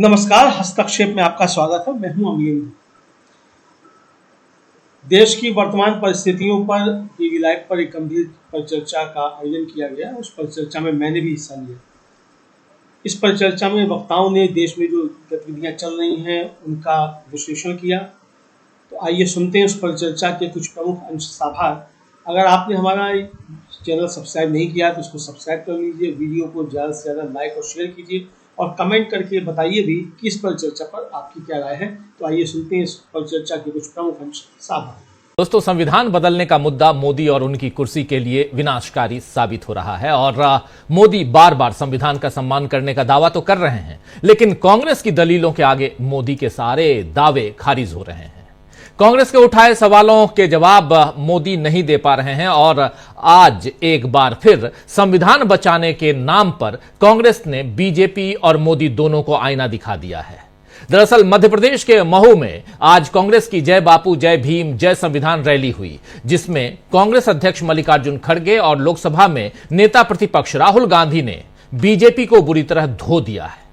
नमस्कार, हस्तक्षेप में आपका स्वागत है। मैं हूं अमीन। देश की वर्तमान परिस्थितियों पर टीवी लाइव पर एक गंभीर परिचर्चा का आयोजन किया गया। उस परिचर्चा में मैंने भी हिस्सा लिया। इस परिचर्चा में वक्ताओं ने देश में जो गतिविधियां चल रही हैं उनका विश्लेषण किया। तो आइए सुनते हैं उस परिचर्चा के कुछ प्रमुख अंश साभार। अगर आपने हमारा चैनल सब्सक्राइब नहीं किया तो इसको सब्सक्राइब कर लीजिए। वीडियो को ज़्यादा से ज़्यादा लाइक और शेयर कीजिए और कमेंट करके बताइए भी कि इस परिचर्चा पर आपकी क्या राय है। तो आइए सुनते हैं इस परिचर्चा के कुछ प्रमुख अंश साभार। दोस्तों, संविधान बदलने का मुद्दा मोदी और उनकी कुर्सी के लिए विनाशकारी साबित हो रहा है और मोदी बार बार संविधान का सम्मान करने का दावा तो कर रहे हैं, लेकिन कांग्रेस की दलीलों के आगे मोदी के सारे दावे खारिज हो रहे हैं। कांग्रेस के उठाए सवालों के जवाब मोदी नहीं दे पा रहे हैं और आज एक बार फिर संविधान बचाने के नाम पर कांग्रेस ने बीजेपी और मोदी दोनों को आईना दिखा दिया है। दरअसल मध्य प्रदेश के महू में आज कांग्रेस की जय बापू जय भीम जय संविधान रैली हुई, जिसमें कांग्रेस अध्यक्ष मल्लिकार्जुन खड़गे और लोकसभा में नेता प्रतिपक्ष राहुल गांधी ने बीजेपी को बुरी तरह धो दिया है।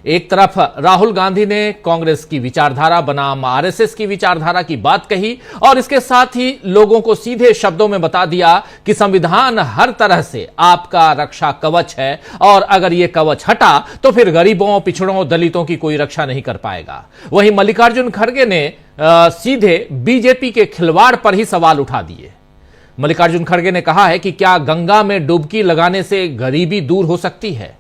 एक तरफ राहुल गांधी ने कांग्रेस की विचारधारा बनाम आरएसएस की विचारधारा की बात कही और इसके साथ ही लोगों को सीधे शब्दों में बता दिया कि संविधान हर तरह से आपका रक्षा कवच है और अगर यह कवच हटा तो फिर गरीबों, पिछड़ों, दलितों की कोई रक्षा नहीं कर पाएगा। वहीं मल्लिकार्जुन खड़गे ने सीधे बीजेपी के खिलवाड़ पर ही सवाल उठा दिए। मल्लिकार्जुन खड़गे ने कहा है कि क्या गंगा में डुबकी लगाने से गरीबी दूर हो सकती है।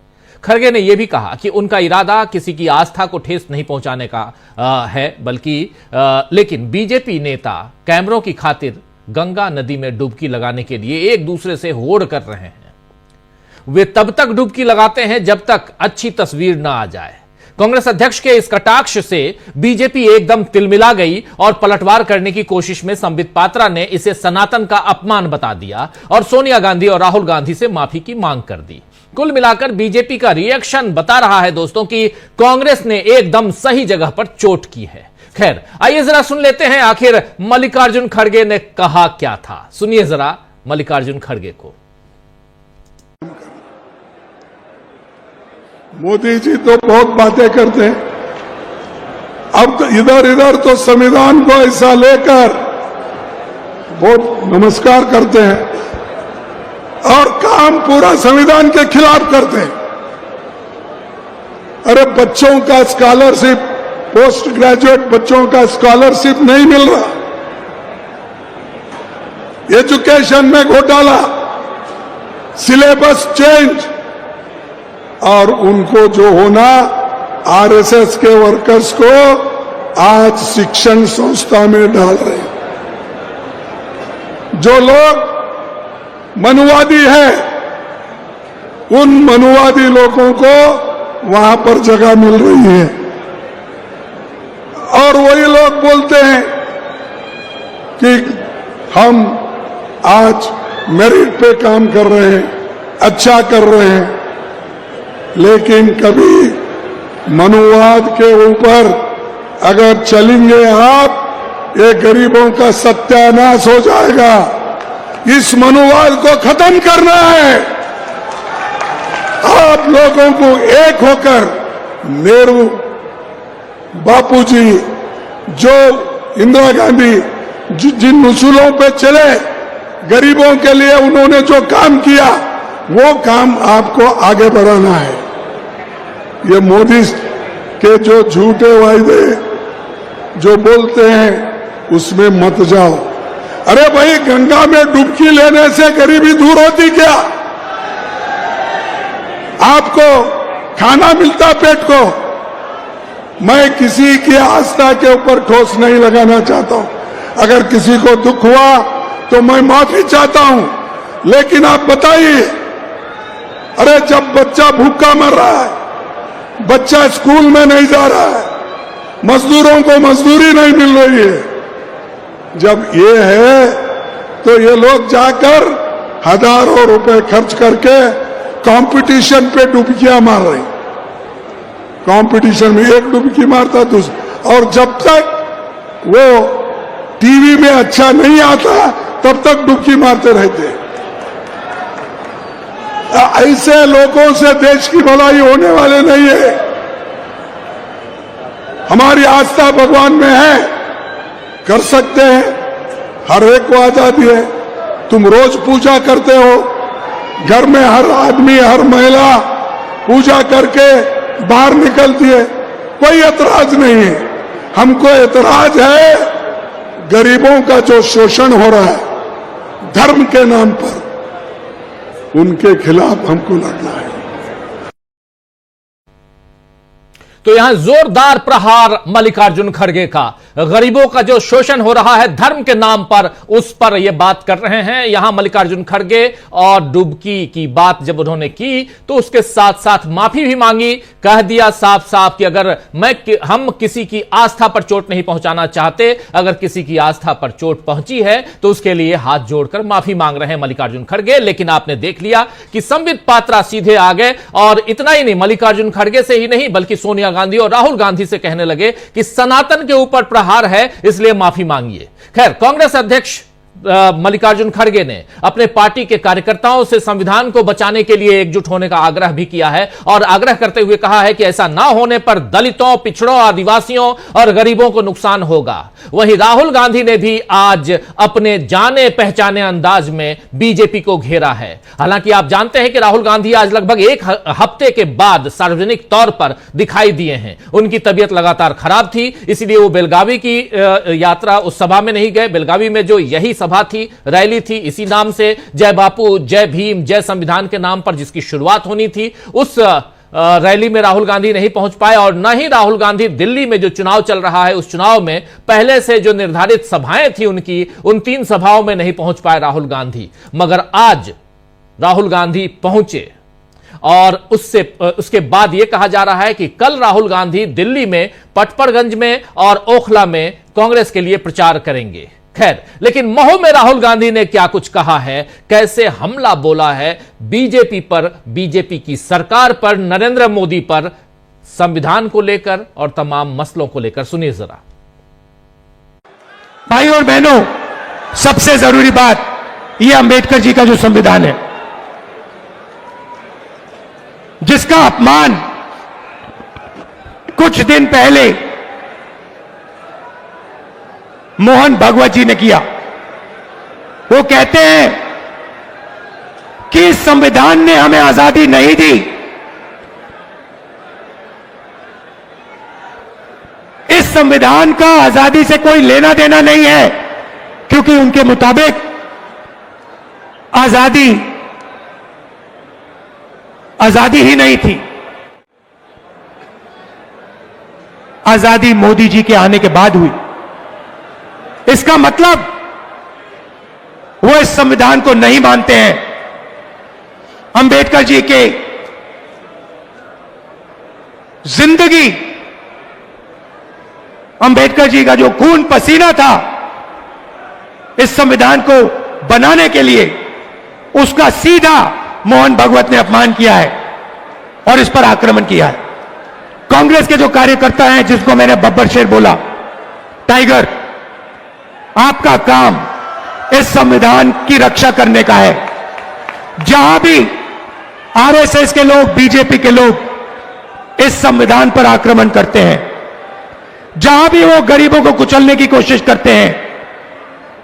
खड़गे ने यह भी कहा कि उनका इरादा किसी की आस्था को ठेस नहीं पहुंचाने का है, बल्कि लेकिन बीजेपी नेता कैमरों की खातिर गंगा नदी में डुबकी लगाने के लिए एक दूसरे से होड़ कर रहे हैं। वे तब तक डुबकी लगाते हैं जब तक अच्छी तस्वीर ना आ जाए। कांग्रेस अध्यक्ष के इस कटाक्ष से बीजेपी एकदम तिलमिला गई और पलटवार करने की कोशिश में संबित पात्रा ने इसे सनातन का अपमान बता दिया और सोनिया गांधी और राहुल गांधी से माफी की मांग कर दी। कुल मिलाकर बीजेपी का रिएक्शन बता रहा है दोस्तों कि कांग्रेस ने एकदम सही जगह पर चोट की है। खैर, आइए जरा सुन लेते हैं आखिर मल्लिकार्जुन खड़गे ने कहा क्या था। सुनिए जरा मल्लिकार्जुन खड़गे को। मोदी जी तो बहुत बातें करते हैं, अब तो इधर इधर तो संविधान को ऐसा लेकर बहुत नमस्कार करते हैं और काम पूरा संविधान के खिलाफ करते हैं। अरे बच्चों का स्कॉलरशिप, पोस्ट ग्रेजुएट बच्चों का स्कॉलरशिप नहीं मिल रहा, एजुकेशन में घोटाला, सिलेबस चेंज, और उनको जो होना आरएसएस के वर्कर्स को आज शिक्षण संस्था में डाल रहे हैं। जो लोग मनुवादी है, उन मनुवादी लोगों को वहां पर जगह मिल रही है और वही लोग बोलते हैं कि हम आज मेरिट पे काम कर रहे हैं, अच्छा कर रहे हैं, लेकिन कभी मनुवाद के ऊपर अगर चलेंगे आप, ये गरीबों का सत्यानाश हो जाएगा। इस मनुवाद को खत्म करना है। आप लोगों को एक होकर, नेहरू, बापूजी, जो इंदिरा गांधी जिन उसूलों पे चले, गरीबों के लिए उन्होंने जो काम किया, वो काम आपको आगे बढ़ाना है। ये मोदी के जो झूठे वायदे जो बोलते हैं उसमें मत जाओ। अरे भाई, गंगा में डुबकी लेने से गरीबी दूर होती क्या? आपको खाना मिलता पेट को। मैं किसी की आस्था के ऊपर ठोस नहीं लगाना चाहता हूं। अगर किसी को दुख हुआ तो मैं माफी चाहता हूं, लेकिन आप बताइए, अरे जब बच्चा भूखा मर रहा है, बच्चा स्कूल में नहीं जा रहा है, मजदूरों को मजदूरी नहीं मिल रही है, जब ये है तो ये लोग जाकर हजारों रुपए खर्च करके कंपटीशन पे डुबकियां मार रहे। कंपटीशन में एक डुबकी मारता दूसरा, और जब तक वो टीवी में अच्छा नहीं आता तब तक डुबकी मारते रहते। ऐसे लोगों से देश की भलाई होने वाले नहीं है। हमारी आस्था भगवान में है, कर सकते हैं। हर एक को आजादी है। तुम रोज पूजा करते हो, घर में हर आदमी हर महिला पूजा करके बाहर निकलती है, कोई एतराज नहीं है। हमको एतराज है गरीबों का जो शोषण हो रहा है धर्म के नाम पर, उनके खिलाफ हमको लड़ना है। तो यहां जोरदार प्रहार मल्लिकार्जुन खड़गे का, गरीबों का जो शोषण हो रहा है धर्म के नाम पर, उस पर यह बात कर रहे हैं यहां मल्लिकार्जुन खड़गे। और डुबकी की बात जब उन्होंने की तो उसके साथ साथ माफी भी मांगी, कह दिया साफ साफ कि अगर हम किसी की आस्था पर चोट नहीं पहुंचाना चाहते, अगर किसी की आस्था पर चोट पहुंची है तो उसके लिए हाथ जोड़कर माफी मांग रहे हैं मल्लिकार्जुन खड़गे। लेकिन आपने देख लिया कि संबित पात्रा सीधे आ गए और इतना ही नहीं, मल्लिकार्जुन खड़गे से ही नहीं बल्कि सोनिया गांधी और राहुल गांधी से कहने लगे कि सनातन के ऊपर प्रहार है, इसलिए माफी मांगिए। खैर, कांग्रेस अध्यक्ष मल्लिकार्जुन खड़गे ने अपने पार्टी के कार्यकर्ताओं से संविधान को बचाने के लिए एकजुट होने का आग्रह भी किया है और आग्रह करते हुए कहा है कि ऐसा ना होने पर दलितों, पिछड़ों, आदिवासियों और गरीबों को नुकसान होगा। वहीं राहुल गांधी ने भी आज अपने जाने पहचाने अंदाज में बीजेपी को घेरा है। हालांकि आप जानते हैं कि राहुल गांधी आज लगभग एक हफ्ते के बाद सार्वजनिक तौर पर दिखाई दिए हैं। उनकी तबीयत लगातार खराब थी, इसलिए वो बेलगावी की यात्रा, उस सभा में नहीं गए। बेलगावी में जो यही सभा थी, रैली थी इसी नाम से, जय बापू, जय भीम, जय संविधान के नाम पर जिसकी शुरुआत होनी थी, उस रैली में राहुल गांधी नहीं पहुंच पाए। और न ही राहुल गांधी दिल्ली में जो चुनाव चल रहा है उस चुनाव में पहले से जो निर्धारित सभाएं थी उनकी, उन 3 सभाओं में नहीं पहुंच पाए राहुल गांधी। मगर आज राहुल गांधी पहुंचे और उसके बाद यह कहा जा रहा है कि कल राहुल गांधी दिल्ली में पटपरगंज में और ओखला में कांग्रेस के लिए प्रचार करेंगे। खैर, लेकिन महो में राहुल गांधी ने क्या कुछ कहा है, कैसे हमला बोला है बीजेपी पर, बीजेपी की सरकार पर, नरेंद्र मोदी पर, संविधान को लेकर और तमाम मसलों को लेकर, सुनिए जरा। भाई और बहनों, सबसे जरूरी बात यह अंबेडकर जी का जो संविधान है, जिसका अपमान कुछ दिन पहले मोहन भागवत जी ने किया। वो कहते हैं कि इस संविधान ने हमें आजादी नहीं दी, इस संविधान का आजादी से कोई लेना देना नहीं है, क्योंकि उनके मुताबिक आजादी ही नहीं थी। आजादी मोदी जी के आने के बाद हुई। इसका मतलब वो इस संविधान को नहीं मानते हैं। अंबेडकर जी के जिंदगी, अंबेडकर जी का जो खून पसीना था इस संविधान को बनाने के लिए, उसका सीधा मोहन भागवत ने अपमान किया है और इस पर आक्रमण किया है। कांग्रेस के जो कार्यकर्ता हैं, जिसको मैंने बब्बर शेर बोला, टाइगर, आपका काम इस संविधान की रक्षा करने का है। जहां भी आरएसएस के लोग, बीजेपी के लोग इस संविधान पर आक्रमण करते हैं, जहां भी वो गरीबों को कुचलने की कोशिश करते हैं,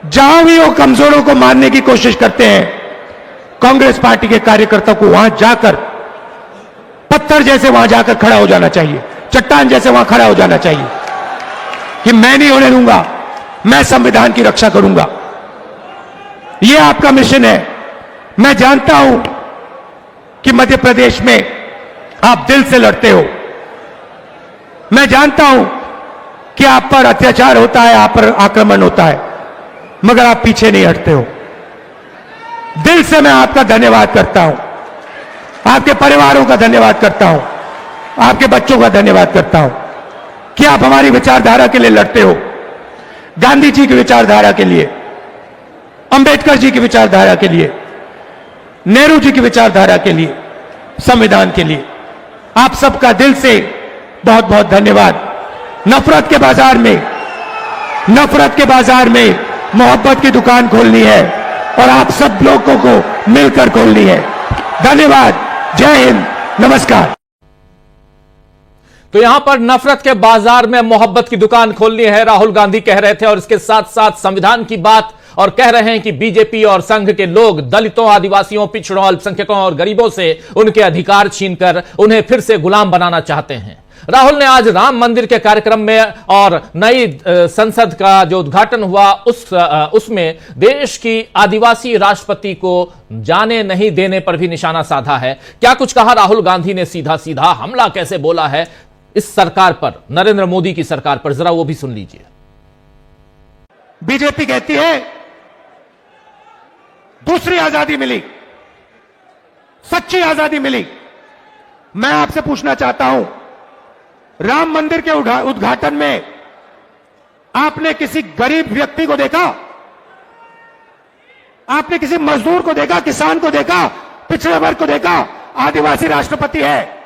जहां भी वो कमजोरों को मारने की कोशिश करते हैं, कांग्रेस पार्टी के कार्यकर्ता को वहां जाकर पत्थर जैसे वहां जाकर खड़ा हो जाना चाहिए, चट्टान जैसे वहां खड़ा हो जाना चाहिए कि मैं नहीं होने दूंगा, मैं संविधान की रक्षा करूंगा। यह आपका मिशन है। मैं जानता हूं कि मध्य प्रदेश में आप दिल से लड़ते हो। मैं जानता हूं कि आप पर अत्याचार होता है, आप पर आक्रमण होता है, मगर आप पीछे नहीं हटते हो। दिल से मैं आपका धन्यवाद करता हूं, आपके परिवारों का धन्यवाद करता हूं, आपके बच्चों का धन्यवाद करता हूं कि आप हमारी विचारधारा के लिए लड़ते हो। गांधी जी की विचारधारा के लिए, अंबेडकर जी की विचारधारा के लिए, नेहरू जी की विचारधारा के लिए, संविधान के लिए। आप सबका दिल से बहुत बहुत धन्यवाद। नफरत के बाजार में मोहब्बत की दुकान खोलनी है और आप सब लोगों को मिलकर खोलनी है। धन्यवाद। जय हिंद। नमस्कार। तो यहां पर नफरत के बाजार में मोहब्बत की दुकान खोलनी है, राहुल गांधी कह रहे थे, और इसके साथ साथ संविधान की बात, और कह रहे हैं कि बीजेपी और संघ के लोग दलितों, आदिवासियों, पिछड़ों, अल्पसंख्यकों और गरीबों से उनके अधिकार छीनकर उन्हें फिर से गुलाम बनाना चाहते हैं। राहुल ने आज राम मंदिर के कार्यक्रम में और नई संसद का जो उद्घाटन हुआ उसमें देश की आदिवासी राष्ट्रपति को जाने नहीं देने पर भी निशाना साधा है। क्या कुछ कहा राहुल गांधी ने, सीधा सीधा हमला कैसे बोला है इस सरकार पर, नरेंद्र मोदी की सरकार पर, जरा वो भी सुन लीजिए। बीजेपी कहती है दूसरी आजादी मिली, सच्ची आजादी मिली। मैं आपसे पूछना चाहता हूं, राम मंदिर के उद्घाटन में आपने किसी गरीब व्यक्ति को देखा? आपने किसी मजदूर को देखा, किसान को देखा, पिछड़े वर्ग को देखा? आदिवासी राष्ट्रपति है,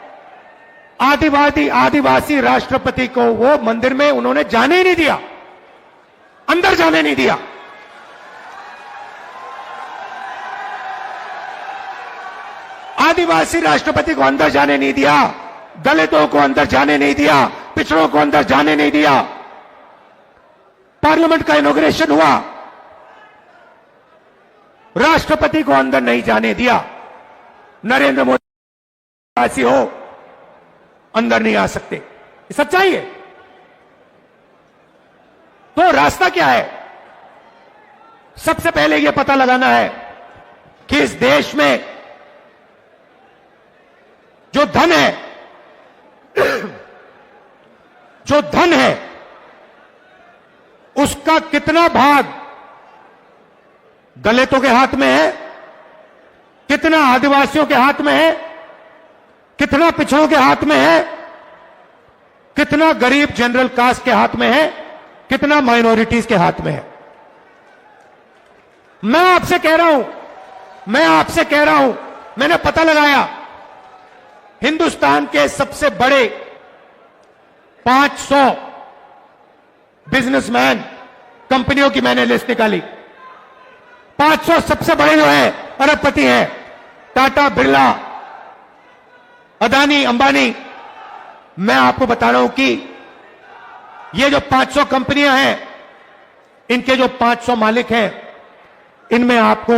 आदिवासी राष्ट्रपति को वो मंदिर में उन्होंने जाने ही नहीं दिया, अंदर जाने नहीं दिया। आदिवासी राष्ट्रपति को अंदर जाने नहीं दिया, दलितों को अंदर जाने नहीं दिया, पिछड़ों को अंदर जाने नहीं दिया। पार्लियामेंट का इनॉग्रेशन हुआ, राष्ट्रपति को अंदर नहीं जाने दिया। नरेंद्र मोदी हो अंदर नहीं आ सकते, ये सच्चाई है। तो रास्ता क्या है? सबसे पहले यह पता लगाना है कि इस देश में जो धन है, जो धन है उसका कितना भाग दलितों के हाथ में है, कितना आदिवासियों के हाथ में है, कितना पिछड़ों के हाथ में है, कितना गरीब जनरल कास्ट के हाथ में है, कितना माइनॉरिटीज के हाथ में है। मैं आपसे कह रहा हूं, मैंने पता लगाया, हिंदुस्तान के सबसे बड़े 500 बिजनेसमैन कंपनियों की मैंने लिस्ट निकाली। 500 सबसे बड़े जो है अरबपति हैं, टाटा, बिरला, अदानी, अंबानी। मैं आपको बता रहा हूं कि ये जो 500 कंपनियां हैं, इनके जो 500 मालिक हैं, इनमें आपको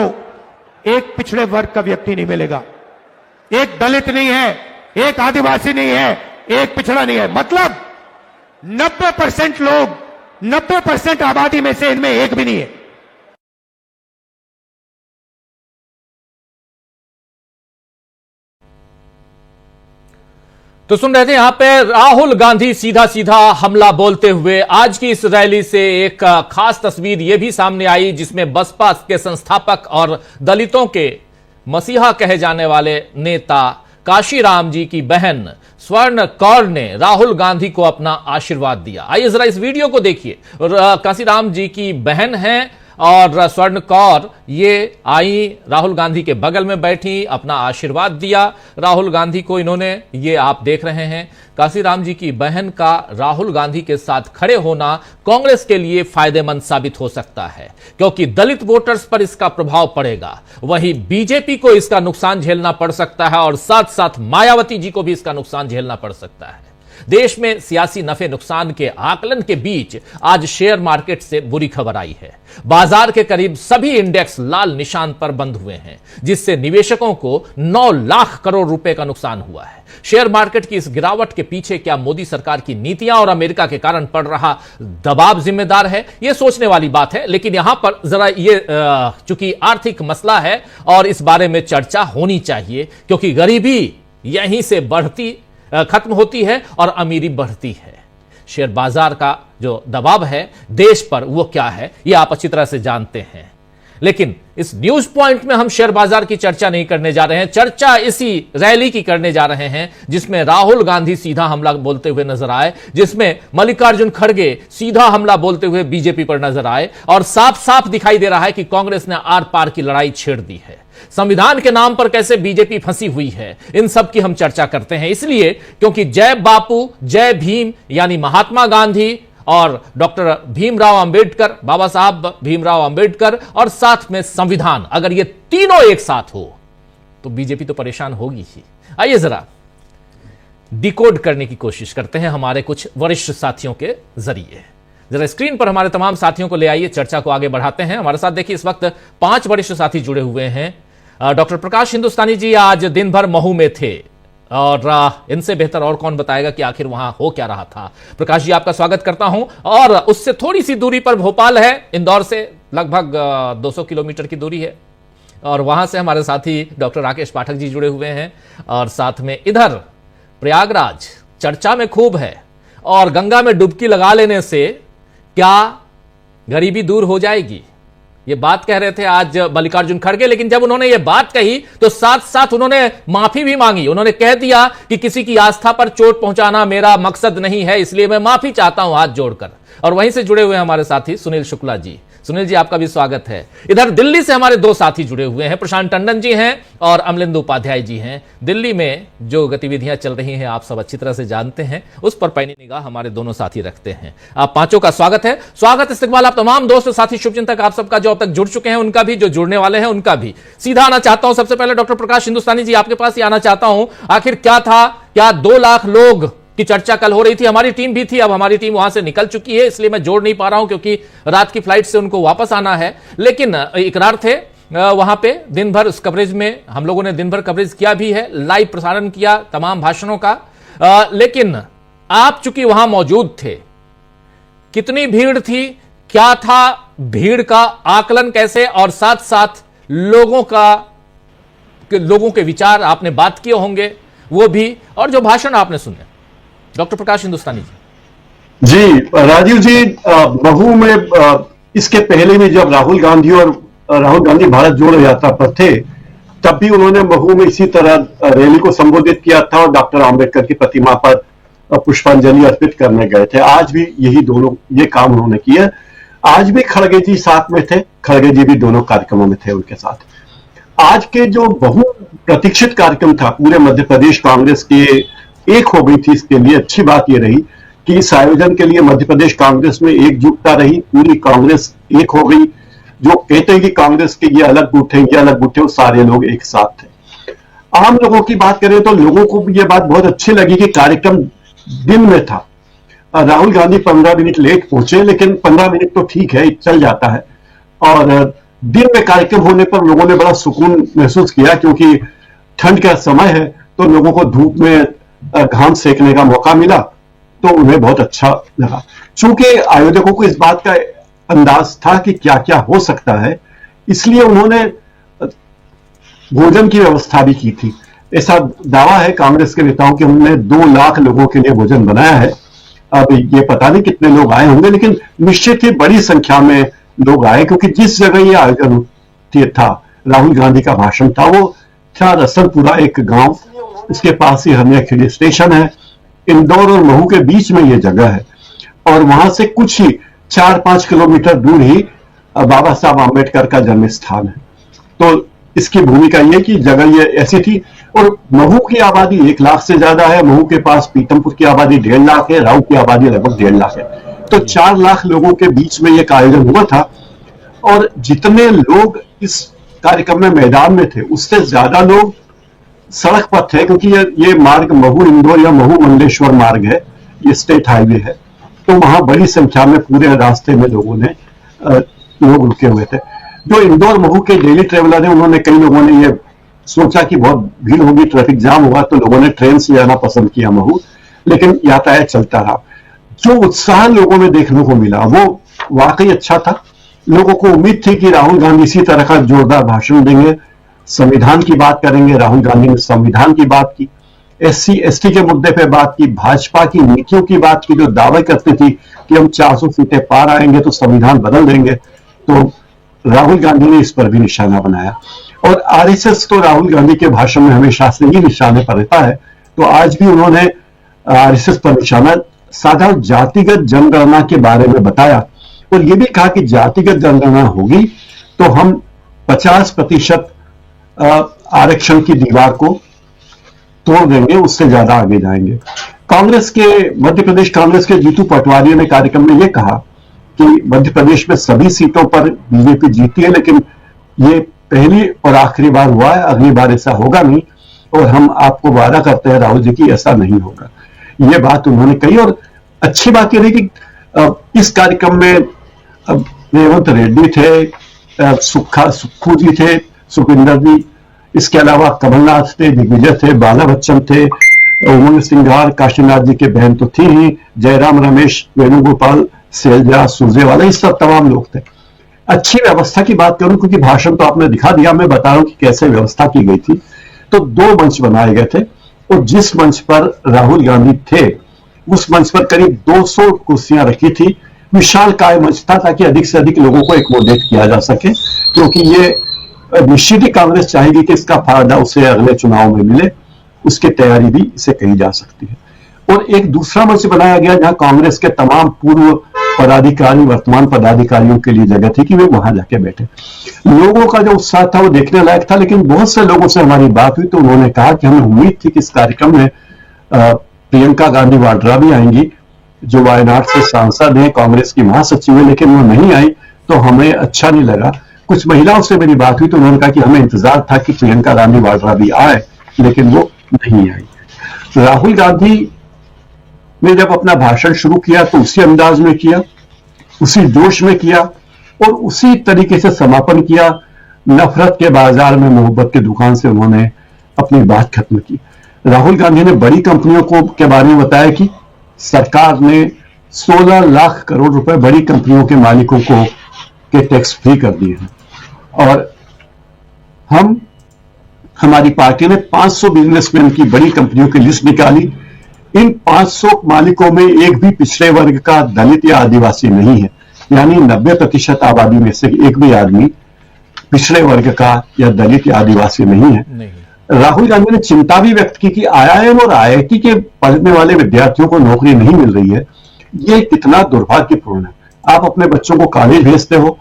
एक पिछड़े वर्ग का व्यक्ति नहीं मिलेगा, एक दलित नहीं है, एक आदिवासी नहीं है, एक पिछड़ा नहीं है। मतलब 90% लोग, 90% आबादी में से इनमें एक भी नहीं है। तो सुन रहे थे यहां पे राहुल गांधी सीधा सीधा हमला बोलते हुए। आज की इस रैली से एक खास तस्वीर यह भी सामने आई जिसमें बसपा के संस्थापक और दलितों के मसीहा कहे जाने वाले नेता काशीराम जी की बहन स्वर्ण कौर ने राहुल गांधी को अपना आशीर्वाद दिया। आइए जरा इस वीडियो को देखिए। काशीराम जी की बहन हैं और स्वर्ण कौर ये आई, राहुल गांधी के बगल में बैठी, अपना आशीर्वाद दिया राहुल गांधी को इन्होंने। ये आप देख रहे हैं काशीराम जी की बहन का राहुल गांधी के साथ खड़े होना कांग्रेस के लिए फायदेमंद साबित हो सकता है, क्योंकि दलित वोटर्स पर इसका प्रभाव पड़ेगा। वहीं बीजेपी को इसका नुकसान झेलना पड़ सकता है और साथ साथ मायावती जी को भी इसका नुकसान झेलना पड़ सकता है। देश में सियासी नफे नुकसान के आकलन के बीच आज शेयर मार्केट से बुरी खबर आई है। बाजार के करीब सभी इंडेक्स लाल निशान पर बंद हुए हैं, जिससे निवेशकों को 9 लाख करोड़ रुपए का नुकसान हुआ है। शेयर मार्केट की इस गिरावट के पीछे क्या मोदी सरकार की नीतियां और अमेरिका के कारण पड़ रहा दबाव जिम्मेदार है? यह सोचने वाली बात है। लेकिन यहां पर जरा ये चूंकि आर्थिक मसला है और इस बारे में चर्चा होनी चाहिए, क्योंकि गरीबी यहीं से खत्म होती है और अमीरी बढ़ती है। शेयर बाजार का जो दबाव है देश पर, वो क्या है ये आप अच्छी तरह से जानते हैं। लेकिन इस न्यूज पॉइंट में हम शेयर बाजार की चर्चा नहीं करने जा रहे हैं, चर्चा इसी रैली की करने जा रहे हैं जिसमें राहुल गांधी सीधा हमला बोलते हुए नजर आए, जिसमें मल्लिकार्जुन खड़गे सीधा हमला बोलते हुए बीजेपी पर नजर आए, और साफ साफ दिखाई दे रहा है कि कांग्रेस ने आर पार की लड़ाई छेड़ दी है। संविधान के नाम पर कैसे बीजेपी फंसी हुई है, इन सब की हम चर्चा करते हैं, इसलिए क्योंकि जय बापू, जय भीम यानी महात्मा गांधी और डॉक्टर भीमराव अंबेडकर, बाबा साहब भीमराव अंबेडकर, और साथ में संविधान, अगर ये तीनों एक साथ हो तो बीजेपी तो परेशान होगी ही। आइए जरा डिकोड करने की कोशिश करते हैं हमारे कुछ वरिष्ठ साथियों के जरिए। जरा स्क्रीन पर हमारे तमाम साथियों को ले आइए, चर्चा को आगे बढ़ाते हैं। हमारे साथ देखिए इस वक्त 5 वरिष्ठ साथी जुड़े हुए हैं। डॉक्टर प्रकाश हिंदुस्तानी जी आज दिन भर महू में थे और इनसे बेहतर और कौन बताएगा कि आखिर वहां हो क्या रहा था। प्रकाश जी, आपका स्वागत करता हूं। और उससे थोड़ी सी दूरी पर भोपाल है, इंदौर से लगभग 200 किलोमीटर की दूरी है, और वहां से हमारे साथी डॉक्टर राकेश पाठक जी जुड़े हुए हैं। और साथ में इधर प्रयागराज चर्चा में खूब है, और गंगा में डुबकी लगा लेने से क्या गरीबी दूर हो जाएगी, ये बात कह रहे थे आज मल्लिकार्जुन खड़गे। लेकिन जब उन्होंने ये बात कही तो साथ साथ उन्होंने माफी भी मांगी। उन्होंने कह दिया कि किसी की आस्था पर चोट पहुंचाना मेरा मकसद नहीं है, इसलिए मैं माफी चाहता हूं हाथ जोड़कर। और वहीं से जुड़े हुए हमारे साथी सुनील शुक्ला जी। सुनील जी, आपका भी स्वागत है। इधर दिल्ली से हमारे 2 साथी जुड़े हुए हैं, प्रशांत टंडन जी हैं और अमलेंदु उपाध्याय जी हैं। दिल्ली में जो गतिविधियां चल रही हैं आप सब अच्छी तरह से जानते हैं, उस पर पैनी निगाह हमारे दोनों साथी रखते हैं। आप पांचों का स्वागत है। स्वागत इस्तकबाल आप तमाम दोस्त साथी शुभचिंतक आप सबका, जो अब तक जुड़ चुके हैं उनका भी, जो जुड़ने वाले हैं उनका भी। सीधा आना चाहता हूं सबसे पहले डॉक्टर प्रकाश हिंदुस्तानी जी, आपके पास ही आना चाहता हूं। आखिर क्या था, क्या 2 लाख लोग की चर्चा कल हो रही थी, हमारी टीम भी थी, अब हमारी टीम वहां से निकल चुकी है, इसलिए मैं जोड़ नहीं पा रहा हूं क्योंकि रात की फ्लाइट से उनको वापस आना है। लेकिन इकरार थे वहां पे दिन भर उस कवरेज में, हम लोगों ने दिन भर कवरेज किया भी है, लाइव प्रसारण किया तमाम भाषणों का। लेकिन आप चूंकि वहां मौजूद थे, कितनी भीड़ थी, क्या था, भीड़ का आकलन कैसे, और साथ साथ लोगों के विचार आपने बात किए होंगे वो भी, और जो भाषण आपने सुने। डॉक्टर प्रकाश हिंदुस्तानी जी। राजीव जी, महू में इसके पहले भी जब राहुल गांधी भारत जोड़ो यात्रा पर थे, तब भी उन्होंने महू में इसी तरह रैली को संबोधित किया था और डॉक्टर आंबेडकर की प्रतिमा पर पुष्पांजलि अर्पित करने गए थे। आज भी ये काम उन्होंने किया। आज भी खड़गे जी साथ में थे, खड़गे जी भी दोनों कार्यक्रमों में थे उनके साथ। आज के जो बहु प्रतीक्षित कार्यक्रम था, पूरे मध्य प्रदेश कांग्रेस के एक हो गई थी। इसके लिए अच्छी बात यह रही कि इस आयोजन के लिए मध्य प्रदेश कांग्रेस में एकजुटता रही, पूरी कांग्रेस एक हो गई। जो कहते हैं कि कांग्रेस के ये अलग गुट है, ये अलग गुट है, वो सारे लोग एक साथ थे। आम लोगों की बात करें तो लोगों को भी ये बात बहुत अच्छी लगी कि कार्यक्रम दिन में था। राहुल गांधी 15 मिनट लेट पहुंचे, लेकिन 15 मिनट तो ठीक है, चल जाता है। और दिन में कार्यक्रम होने पर लोगों ने बड़ा सुकून महसूस किया, क्योंकि ठंड का समय है तो लोगों को धूप में घाम सेकने का मौका मिला, तो उन्हें बहुत अच्छा लगा। चूंकि आयोजकों को इस बात का अंदाज था कि क्या क्या हो सकता है, इसलिए उन्होंने भोजन की व्यवस्था भी की थी। ऐसा दावा है कांग्रेस के नेताओं कि हमने 2 लाख लोगों के लिए भोजन बनाया है। अब ये पता नहीं कितने लोग आए होंगे, लेकिन निश्चित ही बड़ी संख्या में लोग आए, क्योंकि जिस जगह ये आयोजन था, राहुल गांधी का भाषण था, वो था रसलपुरा, एक गांव, इसके पास ही हमें हिल स्टेशन है। इंदौर और महू के बीच में ये जगह है, और वहां से कुछ ही 4-5 किलोमीटर दूर ही बाबा साहब आंबेडकर का जन्म स्थान है। तो इसकी भूमिका ये कि जगह ये ऐसी थी। और महू की आबादी 1 लाख से ज्यादा है। महू के पास पीतमपुर की आबादी 1.5 लाख है, राऊ की आबादी लगभग 1.5 लाख है। तो 4 लाख लोगों के बीच में यह आयोजन हुआ था। और जितने लोग इस कार्यक्रम में मैदान में थे, उससे ज्यादा लोग सड़क पर थे, क्योंकि ये मार्ग महू इंदौर या महू मंडलेश्वर मार्ग है, ये स्टेट हाईवे है। तो वहां बड़ी संख्या में पूरे रास्ते में लोग रुके हुए थे। जो इंदौर महू के डेली ट्रेवलर है, उन्होंने, कई लोगों ने ये सोचा कि बहुत भीड़ होगी, ट्रैफिक जाम होगा, तो लोगों ने ट्रेन से जाना पसंद किया महू, लेकिन यातायात चलता रहा। जो उत्साह लोगों में देखने को मिला वो वाकई अच्छा था। लोगों को उम्मीद थी कि राहुल गांधी इसी तरह का जोरदार भाषण देंगे, संविधान की बात करेंगे। राहुल गांधी ने संविधान की बात की, SC ST के मुद्दे पे बात की, भाजपा की नीतियों की बात की, जो दावे करती थी कि हम 400 सीटें पार आएंगे तो संविधान बदल देंगे। तो राहुल गांधी ने इस पर भी निशाना बनाया। और RSS तो राहुल गांधी के भाषण में हमेशा से ही निशाने पर रहता है, तो आज भी उन्होंने RSS पर निशाना साधा। जातिगत जनगणना के बारे में बताया और यह भी कहा कि जातिगत जनगणना होगी तो हम 50% आरक्षण की दीवार को तोड़ देंगे, उससे ज्यादा आगे जाएंगे। कांग्रेस के, मध्य प्रदेश कांग्रेस के जीतू पटवारी ने कार्यक्रम में यह कहा कि मध्य प्रदेश में सभी सीटों पर बीजेपी जीती है, लेकिन ये पहली और आखिरी बार हुआ है, अगली बार ऐसा होगा नहीं। और हम आपको वादा करते हैं राहुल जी की ऐसा नहीं होगा। ये बात उन्होंने कही। और अच्छी बात यह रही कि इस कार्यक्रम में रेवंत रेड्डी थे, सुक्खू जी थे, सुखविंदर जी, इसके अलावा कमलनाथ थे, दिग्विजय थे, बाला बच्चन थे, उमंग सिंघार, काशीनाथ जी के बहन तो थी ही, जयराम रमेश, वेणुगोपाल, शैलजा, सुरजेवाला, ये सब तमाम लोग थे। अच्छी व्यवस्था की बात करूं, क्योंकि भाषण तो आपने दिखा दिया, मैं बता रहा हूं कि कैसे व्यवस्था की गई थी। तो 2 मंच बनाए गए थे और जिस मंच पर राहुल गांधी थे उस मंच पर करीब 200 कुर्सियां रखी थी। विशाल काय मंच था ताकि अधिक से अधिक लोगों को एकोमोडेट किया जा सके, क्योंकि ये निश्चित ही कांग्रेस चाहेगी कि इसका फायदा उसे अगले चुनाव में मिले, उसकी तैयारी भी इसे कही जा सकती है। और एक दूसरा मंच बनाया गया जहां कांग्रेस के तमाम पूर्व पदाधिकारी, वर्तमान पदाधिकारियों के लिए जगह थी कि वे वहां जाके बैठे। लोगों का जो उत्साह था वो देखने लायक था, लेकिन बहुत से लोगों से हमारी बात हुई तो उन्होंने कहा कि हमें उम्मीद थी कि इस कार्यक्रम में प्रियंका गांधी वाड्रा भी आएंगी, जो वायनाड से सांसद हैं, कांग्रेस की महासचिव है, लेकिन वो नहीं आई तो हमें अच्छा नहीं लगा। कुछ महिलाओं से मेरी बात हुई तो उन्होंने कहा कि हमें इंतजार था कि प्रियंका गांधी वाड्रा भी आए, लेकिन वो नहीं आई। राहुल गांधी ने जब अपना भाषण शुरू किया तो उसी अंदाज में किया, उसी जोश में किया और उसी तरीके से समापन किया। नफरत के बाजार में मोहब्बत की दुकान से उन्होंने अपनी बात खत्म की। राहुल गांधी ने बड़ी कंपनियों को के बारे में बताया कि सरकार ने 16 लाख करोड़ रुपए बड़ी कंपनियों के मालिकों को के टैक्स फ्री कर दिए हैं और हमारी पार्टी ने 500 बिजनेसमैन की बड़ी कंपनियों की लिस्ट निकाली। इन 500 मालिकों में एक भी पिछड़े वर्ग का, दलित या आदिवासी नहीं है, यानी 90% आबादी में से एक भी आदमी पिछड़े वर्ग का या दलित या आदिवासी नहीं है। राहुल गांधी ने चिंता भी व्यक्त की कि IIM और IIT के पढ़ने वाले विद्यार्थियों को नौकरी नहीं मिल रही है। ये कितना दुर्भाग्यपूर्ण है। आप अपने बच्चों को कॉलेज भेजते हो,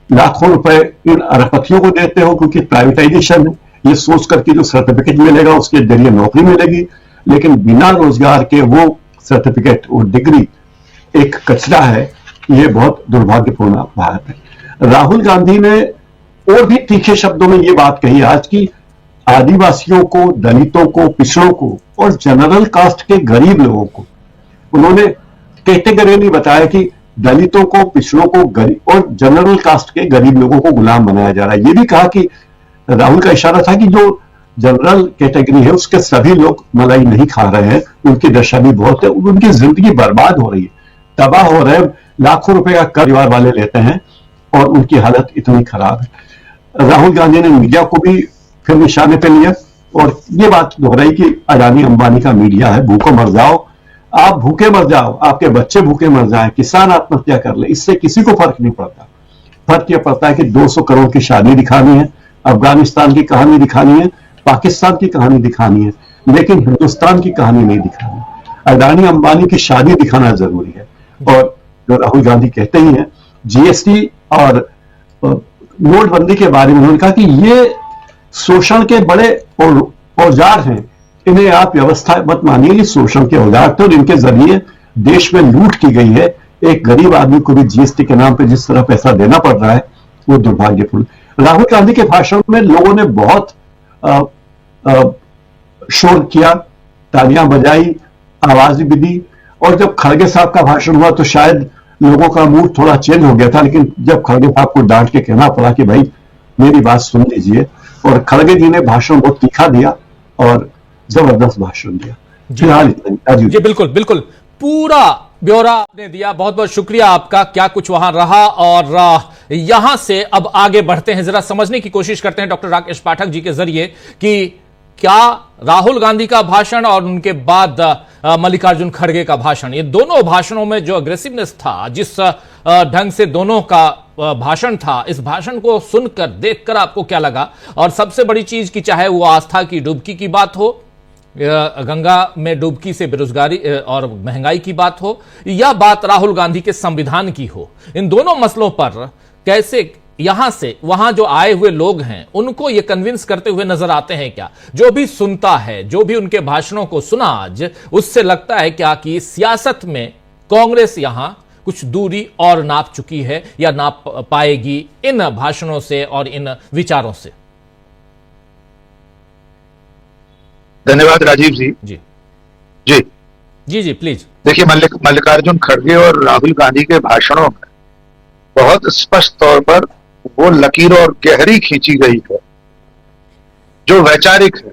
लाखों रुपए इन अरबपतियों को देते हो क्योंकि प्राइवेटाइजेशन है, ये सोच करके जो सर्टिफिकेट मिलेगा उसके जरिए नौकरी मिलेगी, लेकिन बिना रोजगार के वो सर्टिफिकेट, वो डिग्री एक कचरा है। ये बहुत दुर्भाग्यपूर्ण बात है। राहुल गांधी ने और भी तीखे शब्दों में ये बात कही आज की आदिवासियों को, दलितों को, पिछड़ों को और जनरल कास्ट के गरीब लोगों को, उन्होंने कैटेगरी बताया कि दलितों को, पिछड़ों को, गरीब और जनरल कास्ट के गरीब लोगों को गुलाम बनाया जा रहा है। ये भी कहा कि राहुल का इशारा था कि जो जनरल कैटेगरी है उसके सभी लोग मलाई नहीं खा रहे हैं, उनकी दशा भी बहुत है, उनकी जिंदगी बर्बाद हो रही है, तबाह हो रहे हैं, लाखों रुपए का कर परिवार वाले लेते हैं और उनकी हालत इतनी खराब है। राहुल गांधी ने मीडिया को भी फिर निशाने पे लिया और ये बात दोहराई कि अडानी अंबानी का मीडिया है, भूखों मर जाओ, आप भूखे मर जाओ, आपके बच्चे भूखे मर जाएं, किसान आत्महत्या कर ले, इससे किसी को फर्क नहीं पड़ता। फर्क यह पड़ता है कि 200 करोड़ की शादी दिखानी है, अफगानिस्तान की कहानी दिखानी है, पाकिस्तान की कहानी दिखानी है, लेकिन हिंदुस्तान की कहानी नहीं दिखानी। अडानी अंबानी की शादी दिखाना जरूरी है। और जो राहुल गांधी कहते ही हैं GST और नोटबंदी के बारे में उन्होंने कहा कि ये शोषण के बड़े औजार हैं, इन्हें आप व्यवस्था मत मानिए, ये शोषण के औजार थे और इनके जरिए देश में लूट की गई है। एक गरीब आदमी को भी GST के नाम पे जिस तरह पैसा देना पड़ रहा है वो दुर्भाग्यपूर्ण। राहुल गांधी के भाषण में लोगों ने बहुत शोर किया, तालियां बजाई, आवाज भी दी और जब खड़गे साहब का भाषण हुआ तो शायद लोगों का मूड थोड़ा चेंज हो गया था, लेकिन जब खड़गे साहब को डांट के कहना पड़ा कि भाई मेरी बात सुन लीजिए, और खड़गे जी ने भाषण बहुत तीखा दिया और जबरदस्त भाषण दिया। फिलहाल जी बिल्कुल बिल्कुल, पूरा ब्यौरा आपने दिया, बहुत बहुत शुक्रिया आपका। क्या कुछ वहां रहा और यहां से अब आगे बढ़ते हैं, जरा समझने की कोशिश करते हैं डॉक्टर राकेश पाठक जी के जरिए कि क्या राहुल गांधी का भाषण और उनके बाद मल्लिकार्जुन खड़गे का भाषण, ये दोनों भाषणों में जो अग्रेसिवनेस था, जिस ढंग से दोनों का भाषण था, इस भाषण को सुनकर देखकर आपको क्या लगा? और सबसे बड़ी चीज कि चाहे वो आस्था की डुबकी की बात हो, गंगा में डुबकी से बेरोजगारी और महंगाई की बात हो, या बात राहुल गांधी के संविधान की हो, इन दोनों मसलों पर कैसे यहां से वहां जो आए हुए लोग हैं उनको ये कन्विंस करते हुए नजर आते हैं क्या? जो भी सुनता है, जो भी उनके भाषणों को सुना आज, उससे लगता है क्या कि सियासत में कांग्रेस यहां कुछ दूरी और नाप चुकी है या नाप पाएगी इन भाषणों से और इन विचारों से? धन्यवाद राजीव जी। जी जी जी जी प्लीज। देखिए, मल्लिकार्जुन खड़गे और राहुल गांधी के भाषणों में बहुत स्पष्ट तौर पर वो लकीर और गहरी खींची गई है जो वैचारिक है,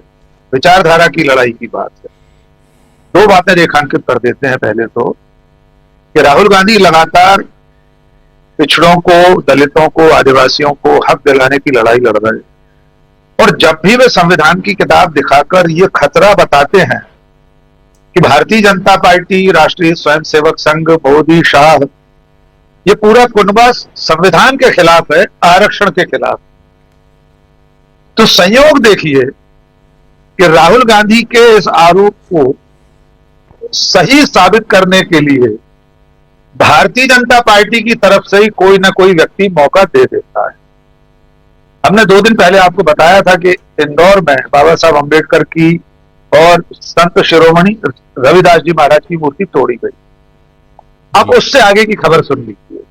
विचारधारा की लड़ाई की बात है। दो बातें रेखांकित कर देते हैं। पहले तो कि राहुल गांधी लगातार पिछड़ों को, दलितों को, आदिवासियों को हक दिलाने की लड़ाई लड़ रहे हैं, और जब भी वे संविधान की किताब दिखाकर ये खतरा बताते हैं कि भारतीय जनता पार्टी, राष्ट्रीय स्वयंसेवक संघ, मोदी, शाह, ये पूरा कुनबा संविधान के खिलाफ है, आरक्षण के खिलाफ। तो संयोग देखिए कि राहुल गांधी के इस आरोप को सही साबित करने के लिए भारतीय जनता पार्टी की तरफ से ही कोई ना कोई व्यक्ति मौका दे देता है। हमने 2 दिन पहले आपको बताया था कि इंदौर में बाबा साहब अंबेडकर की और संत शिरोमणि रविदास जी महाराज की मूर्ति तोड़ी गई। अब उससे आगे की खबर सुन लीजिए।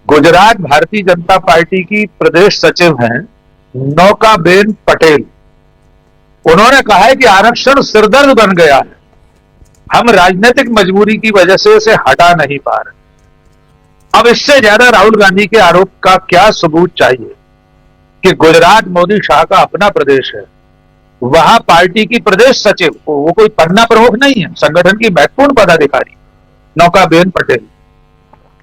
गुजरात भारतीय जनता पार्टी की प्रदेश सचिव हैं नौकाबेन पटेल। उन्होंने कहा है कि आरक्षण सिरदर्द बन गया है, हम राजनीतिक मजबूरी की वजह से इसे हटा नहीं पा रहे। अब इससे ज्यादा राहुल गांधी के आरोप का क्या सबूत चाहिए कि गुजरात मोदी शाह का अपना प्रदेश है, वहां पार्टी की प्रदेश सचिव, वो कोई पन्ना प्रमुख नहीं है, संगठन की महत्वपूर्ण पदाधिकारी नौकाबेन पटेल,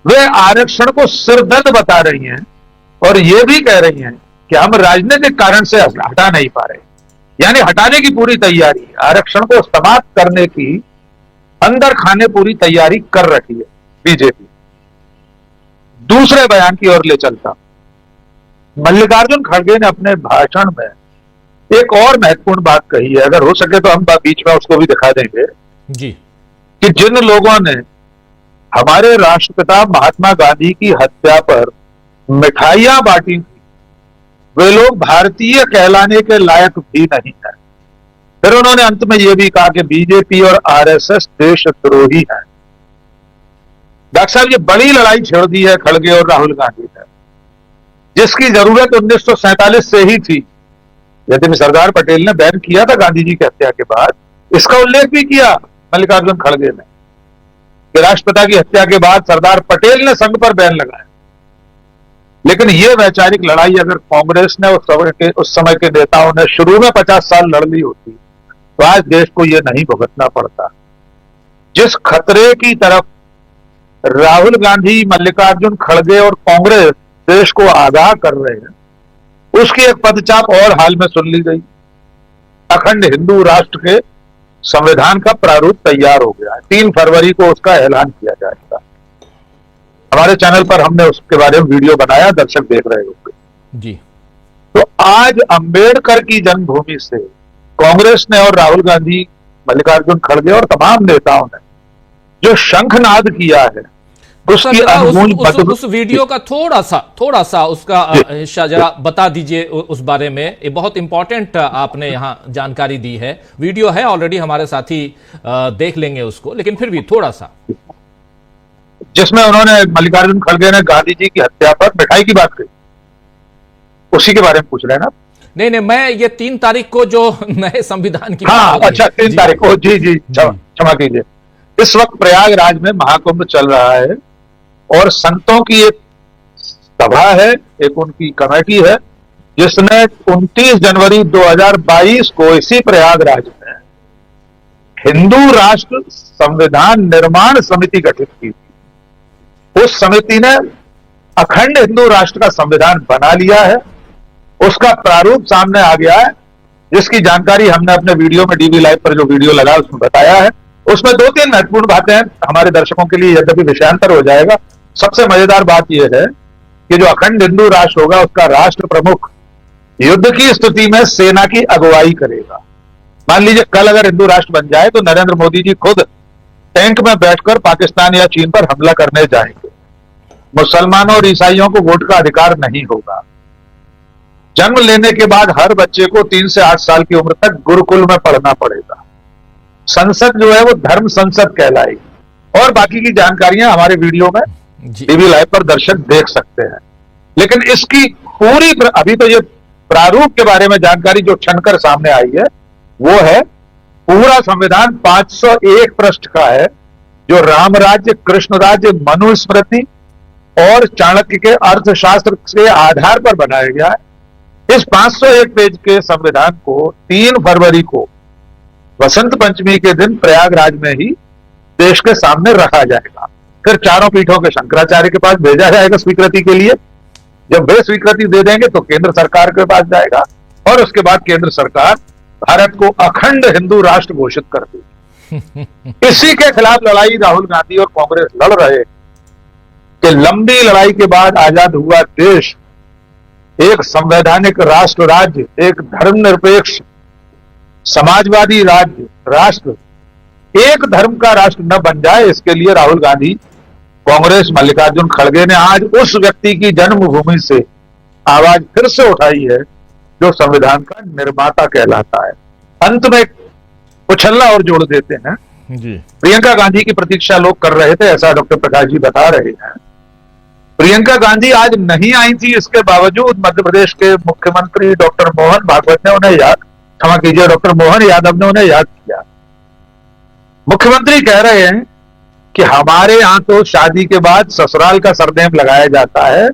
वे आरक्षण को सिरदर्द बता रही हैं और ये भी कह रही हैं कि हम राजनीतिक कारण से हटा नहीं पा रहे। यानी हटाने की पूरी तैयारी, आरक्षण को समाप्त करने की अंदर खाने पूरी तैयारी कर रही है बीजेपी। दूसरे बयान की ओर ले चलता, मल्लिकार्जुन खड़गे ने अपने भाषण में एक और महत्वपूर्ण बात कही है, अगर हो सके तो हम बीच में उसको भी दिखा देंगे जी, कि जिन लोगों ने हमारे राष्ट्रपिता महात्मा गांधी की हत्या पर मिठाइयां बांटी थी, वे लोग भारतीय कहलाने के लायक भी नहीं है। फिर उन्होंने अंत में यह भी कहा कि बीजेपी और आरएसएस देशद्रोही है। डॉक्टर साहब, ये बड़ी लड़ाई छेड़ दी है खड़गे और राहुल गांधी ने, जिसकी जरूरत 1947 से ही थी। यदि सरदार पटेल ने बैन किया था गांधी जी की हत्या के बाद, इसका उल्लेख भी किया मल्लिकार्जुन खड़गे ने कि राष्ट्रपिता की हत्या के बाद सरदार पटेल ने संघ पर बैन लगाया। लेकिन यह वैचारिक लड़ाई अगर कांग्रेस ने उस समय के नेताओं ने शुरू में 50 साल लड़ ली होती तो आज देश को यह नहीं भुगतना पड़ता। जिस खतरे की तरफ राहुल गांधी, मल्लिकार्जुन खड़गे और कांग्रेस देश को आगाह कर रहे हैं, उसकी एक पदचाप और हाल में सुन ली गई। अखंड हिंदू राष्ट्र के संविधान का प्रारूप तैयार हो गया है, 3 फरवरी को उसका ऐलान किया जाएगा। हमारे चैनल पर हमने उसके बारे में वीडियो बनाया, दर्शक देख रहे होंगे जी। तो आज अंबेडकर की जन्मभूमि से कांग्रेस ने और राहुल गांधी, मल्लिकार्जुन खड़गे और तमाम नेताओं ने जो शंखनाद किया है, उसकी उस वीडियो का थोड़ा सा उसका हिस्सा जरा बता दीजिए उस बारे में। ये बहुत इंपॉर्टेंट आपने यहाँ जानकारी दी है। वीडियो है ऑलरेडी, हमारे साथी देख लेंगे उसको, लेकिन फिर भी थोड़ा सा, जिसमें उन्होंने, मल्लिकार्जुन खड़गे ने गांधी जी की हत्या पर मिठाई की बात कही, उसी के बारे में पूछ रहे हैं ना? नहीं, मैं ये 3 तारीख को जो नए संविधान की, हाँ अच्छा, 3 तारीख को, जी जी क्षमा कीजिए। इस वक्त प्रयागराज में महाकुंभ चल रहा है और संतों की एक सभा है, एक उनकी कमेटी है, जिसने 29 जनवरी 2022 को इसी प्रयागराज में हिंदू राष्ट्र संविधान निर्माण समिति गठित की थी। उस समिति ने अखंड हिंदू राष्ट्र का संविधान बना लिया है, उसका प्रारूप सामने आ गया है, जिसकी जानकारी हमने अपने वीडियो में, डीवी लाइव पर जो वीडियो लगा उसमें बताया है। उसमें 2-3 महत्वपूर्ण बातें हैं हमारे दर्शकों के लिए, यद्यपि विषयांतर हो जाएगा। सबसे मजेदार बात यह है कि जो अखंड हिंदू राष्ट्र होगा, उसका राष्ट्र प्रमुख युद्ध की स्थिति में सेना की अगुवाई करेगा। मान लीजिए कल अगर हिंदू राष्ट्र बन जाए तो नरेंद्र मोदी जी खुद टैंक में बैठकर पाकिस्तान या चीन पर हमला करने जाएंगे। मुसलमानों और ईसाइयों को वोट का अधिकार नहीं होगा। जन्म लेने के बाद हर बच्चे को 3 से 8 साल की उम्र तक गुरुकुल में पढ़ना पड़ेगा। संसद जो है वो धर्म संसद कहलाएगी। और बाकी की जानकारियां हमारे वीडियो में टीवी लाइव पर दर्शक देख सकते हैं। लेकिन इसकी पूरी अभी तो ये प्रारूप के बारे में जानकारी जो छनकर सामने आई है, वो है पूरा संविधान 501 पृष्ठ का है, जो राम राज्य, कृष्ण राज्य, मनुस्मृति और चाणक्य के अर्थशास्त्र के आधार पर बनाया गया है। इस 501 पेज के संविधान को 3 फरवरी को वसंत पंचमी के दिन प्रयागराज में ही देश के सामने रखा जाएगा। फिर चारों पीठों के शंकराचार्य के पास भेजा जाएगा स्वीकृति के लिए। जब वे स्वीकृति दे देंगे तो केंद्र सरकार के पास जाएगा और उसके बाद केंद्र सरकार भारत को अखंड हिंदू राष्ट्र घोषित कर देगी। इसी के खिलाफ लड़ाई राहुल गांधी और कांग्रेस लड़ रहे हैं कि लंबी लड़ाई के बाद आजाद हुआ देश एक संवैधानिक राष्ट्र राज्य, एक धर्मनिरपेक्ष समाजवादी राष्ट्र, एक धर्म का राष्ट्र न बन जाए, इसके लिए राहुल गांधी, कांग्रेस, मल्लिकार्जुन खड़गे ने आज उस व्यक्ति की जन्मभूमि से आवाज फिर से उठाई है जो संविधान का निर्माता कहलाता है। अंत में उछल्ला और जोड़ देते हैं जी। प्रियंका गांधी की प्रतीक्षा लोग कर रहे थे, ऐसा डॉक्टर प्रकाश जी बता रहे हैं। प्रियंका गांधी आज नहीं आई थी, इसके बावजूद मध्य प्रदेश के मुख्यमंत्री डॉक्टर मोहन भागवत ने उन्हें क्षमा कीजिए, डॉक्टर मोहन यादव ने उन्हें याद किया। मुख्यमंत्री कह रहे हैं कि हमारे यहां तो शादी के बाद ससुराल का सरनेम लगाया जाता है,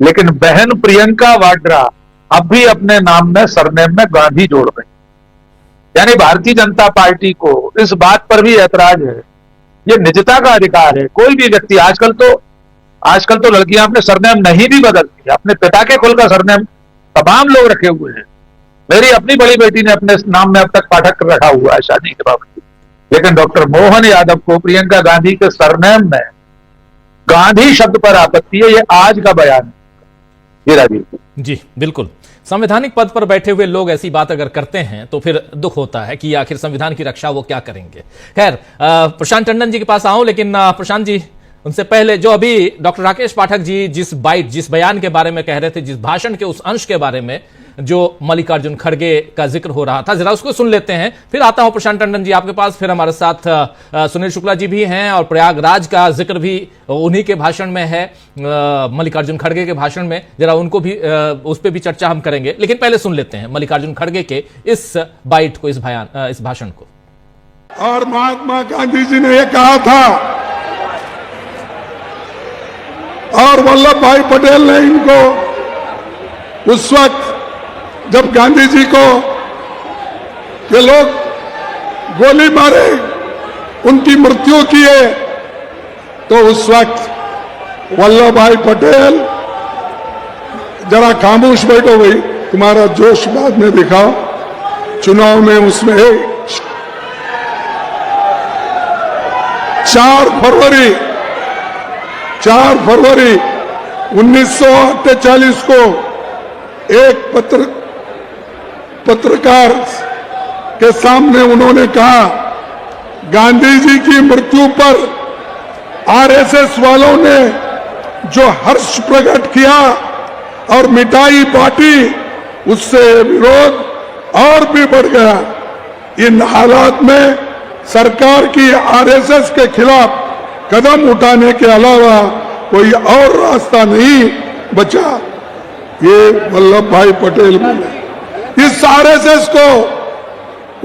लेकिन बहन प्रियंका वाड्रा अब भी अपने नाम में सरनेम में गांधी जोड़ रही। यानी भारतीय जनता पार्टी को इस बात पर भी ऐतराज है, ये निजता का अधिकार है। कोई भी व्यक्ति आजकल तो लड़कियां अपने सरनेम नहीं भी बदलती, अपने पिता के कुल का सरनेम तमाम लोग रखे हुए हैं। मेरी अपनी बड़ी बेटी ने अपने नाम में अब तक पाठक रखा हुआ है शादी के बावजूद, लेकिन डॉक्टर मोहन यादव को प्रियंका गांधी के सरनेम में गांधी शब्द पर आपत्ति है। ये आज का बयान है। जी राजीव जी, बिल्कुल। संवैधानिक पद पर बैठे हुए लोग ऐसी बात अगर करते हैं तो फिर दुख होता है कि आखिर संविधान की रक्षा वो क्या करेंगे। खैर, प्रशांत टंडन जी के पास आऊं, लेकिन प्रशांत जी, उनसे पहले जो अभी डॉक्टर राकेश पाठक जी जिस बयान के बारे में कह रहे थे, जिस भाषण के उस अंश के बारे में जो मल्लिकार्जुन खड़गे का जिक्र हो रहा था, जरा उसको सुन लेते हैं, फिर आता हूं प्रशांत टंडन जी आपके पास। फिर हमारे साथ सुनील शुक्ला जी भी हैं और प्रयागराज का जिक्र भी उन्हीं के भाषण में है, मल्लिकार्जुन खड़गे के भाषण में, जरा उनको भी उस पर भी चर्चा हम करेंगे। लेकिन पहले सुन लेते हैं मल्लिकार्जुन खड़गे के इस बाइट को, इस भाषण को। और महात्मा गांधी जी ने यह कहा था और वल्लभ भाई पटेल ने इनको उस वक्त जब गांधी जी को ये लोग गोली मारे, उनकी मृत्यु किए, तो उस वक्त वल्लभ भाई पटेल, जरा खामोश बैठो भाई, तुम्हारा जोश बाद में दिखाओ, चुनाव में उसमें 4 फरवरी 1948 को एक पत्रकार के सामने उन्होंने कहा, गांधी जी की मृत्यु पर आरएसएस वालों ने जो हर्ष प्रकट किया और मिठाई बांटी, उससे विरोध और भी बढ़ गया। इन हालात में सरकार की आरएसएस के खिलाफ कदम उठाने के अलावा कोई और रास्ता नहीं बचा। ये वल्लभ भाई पटेल बोले। इस आरएसएस को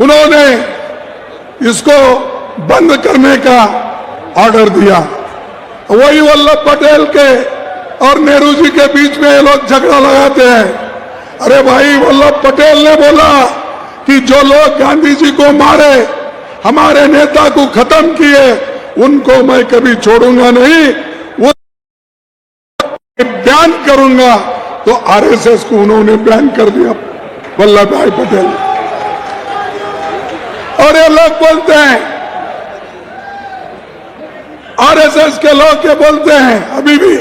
उन्होंने इसको बंद करने का ऑर्डर दिया। वही वल्लभ पटेल के और नेहरू जी के बीच में ये लोग झगड़ा लगाते हैं। अरे भाई, वल्लभ पटेल ने बोला कि जो लोग गांधी जी को मारे, हमारे नेता को खत्म किए, उनको मैं कभी छोड़ूंगा नहीं, वो बैन करूंगा। तो आरएसएस को उन्होंने बैन कर दिया, वल्लभ भाई पटेल। और ये लोग बोलते हैं, आरएसएस के लोग ये बोलते हैं, अभी भी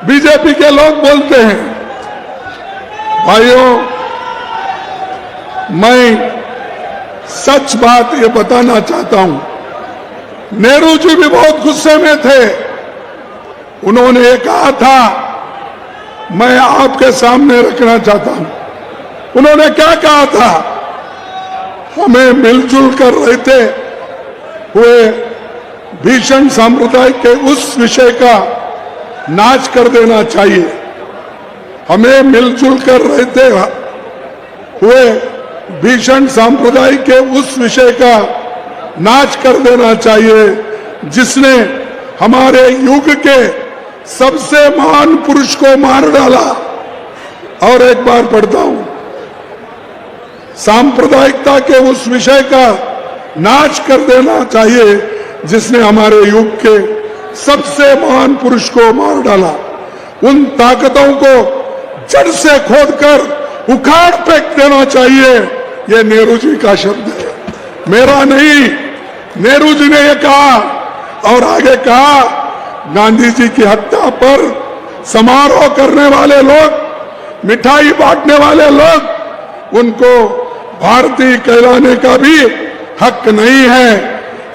बीजेपी के लोग बोलते हैं। भाइयों, मैं सच बात ये बताना चाहता हूं, नेहरू जी भी बहुत गुस्से में थे। उन्होंने ये कहा था, मैं आपके सामने रखना चाहता हूं। उन्होंने क्या कहा था, हमें मिलजुल कर रहते हुए भीषण सांप्रदायिक के उस विषय का नाश कर देना चाहिए। हमें मिलजुल कर रहते हुए भीषण सांप्रदायिक के उस विषय का नाश कर देना चाहिए जिसने हमारे युग के सबसे महान पुरुष को मार डाला। और एक बार पढ़ता हूं, सांप्रदायिकता के उस विषय का नाश कर देना चाहिए जिसने हमारे युग के सबसे महान पुरुष को मार डाला। उन ताकतों को जड़ से खोदकर उखाड़ फेंक देना चाहिए। ये नेहरू जी का शब्द है, मेरा नहीं। नेहरू जी ने यह कहा और आगे कहा, गांधी जी की हत्या पर समारोह करने वाले लोग, मिठाई बांटने वाले लोग, उनको भारतीय कहलाने का भी हक नहीं है।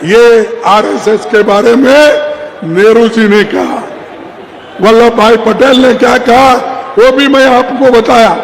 ये आरएसएस के बारे में नेहरू जी ने कहा। वल्लभ भाई पटेल ने क्या कहा वो भी मैं आपको बताया।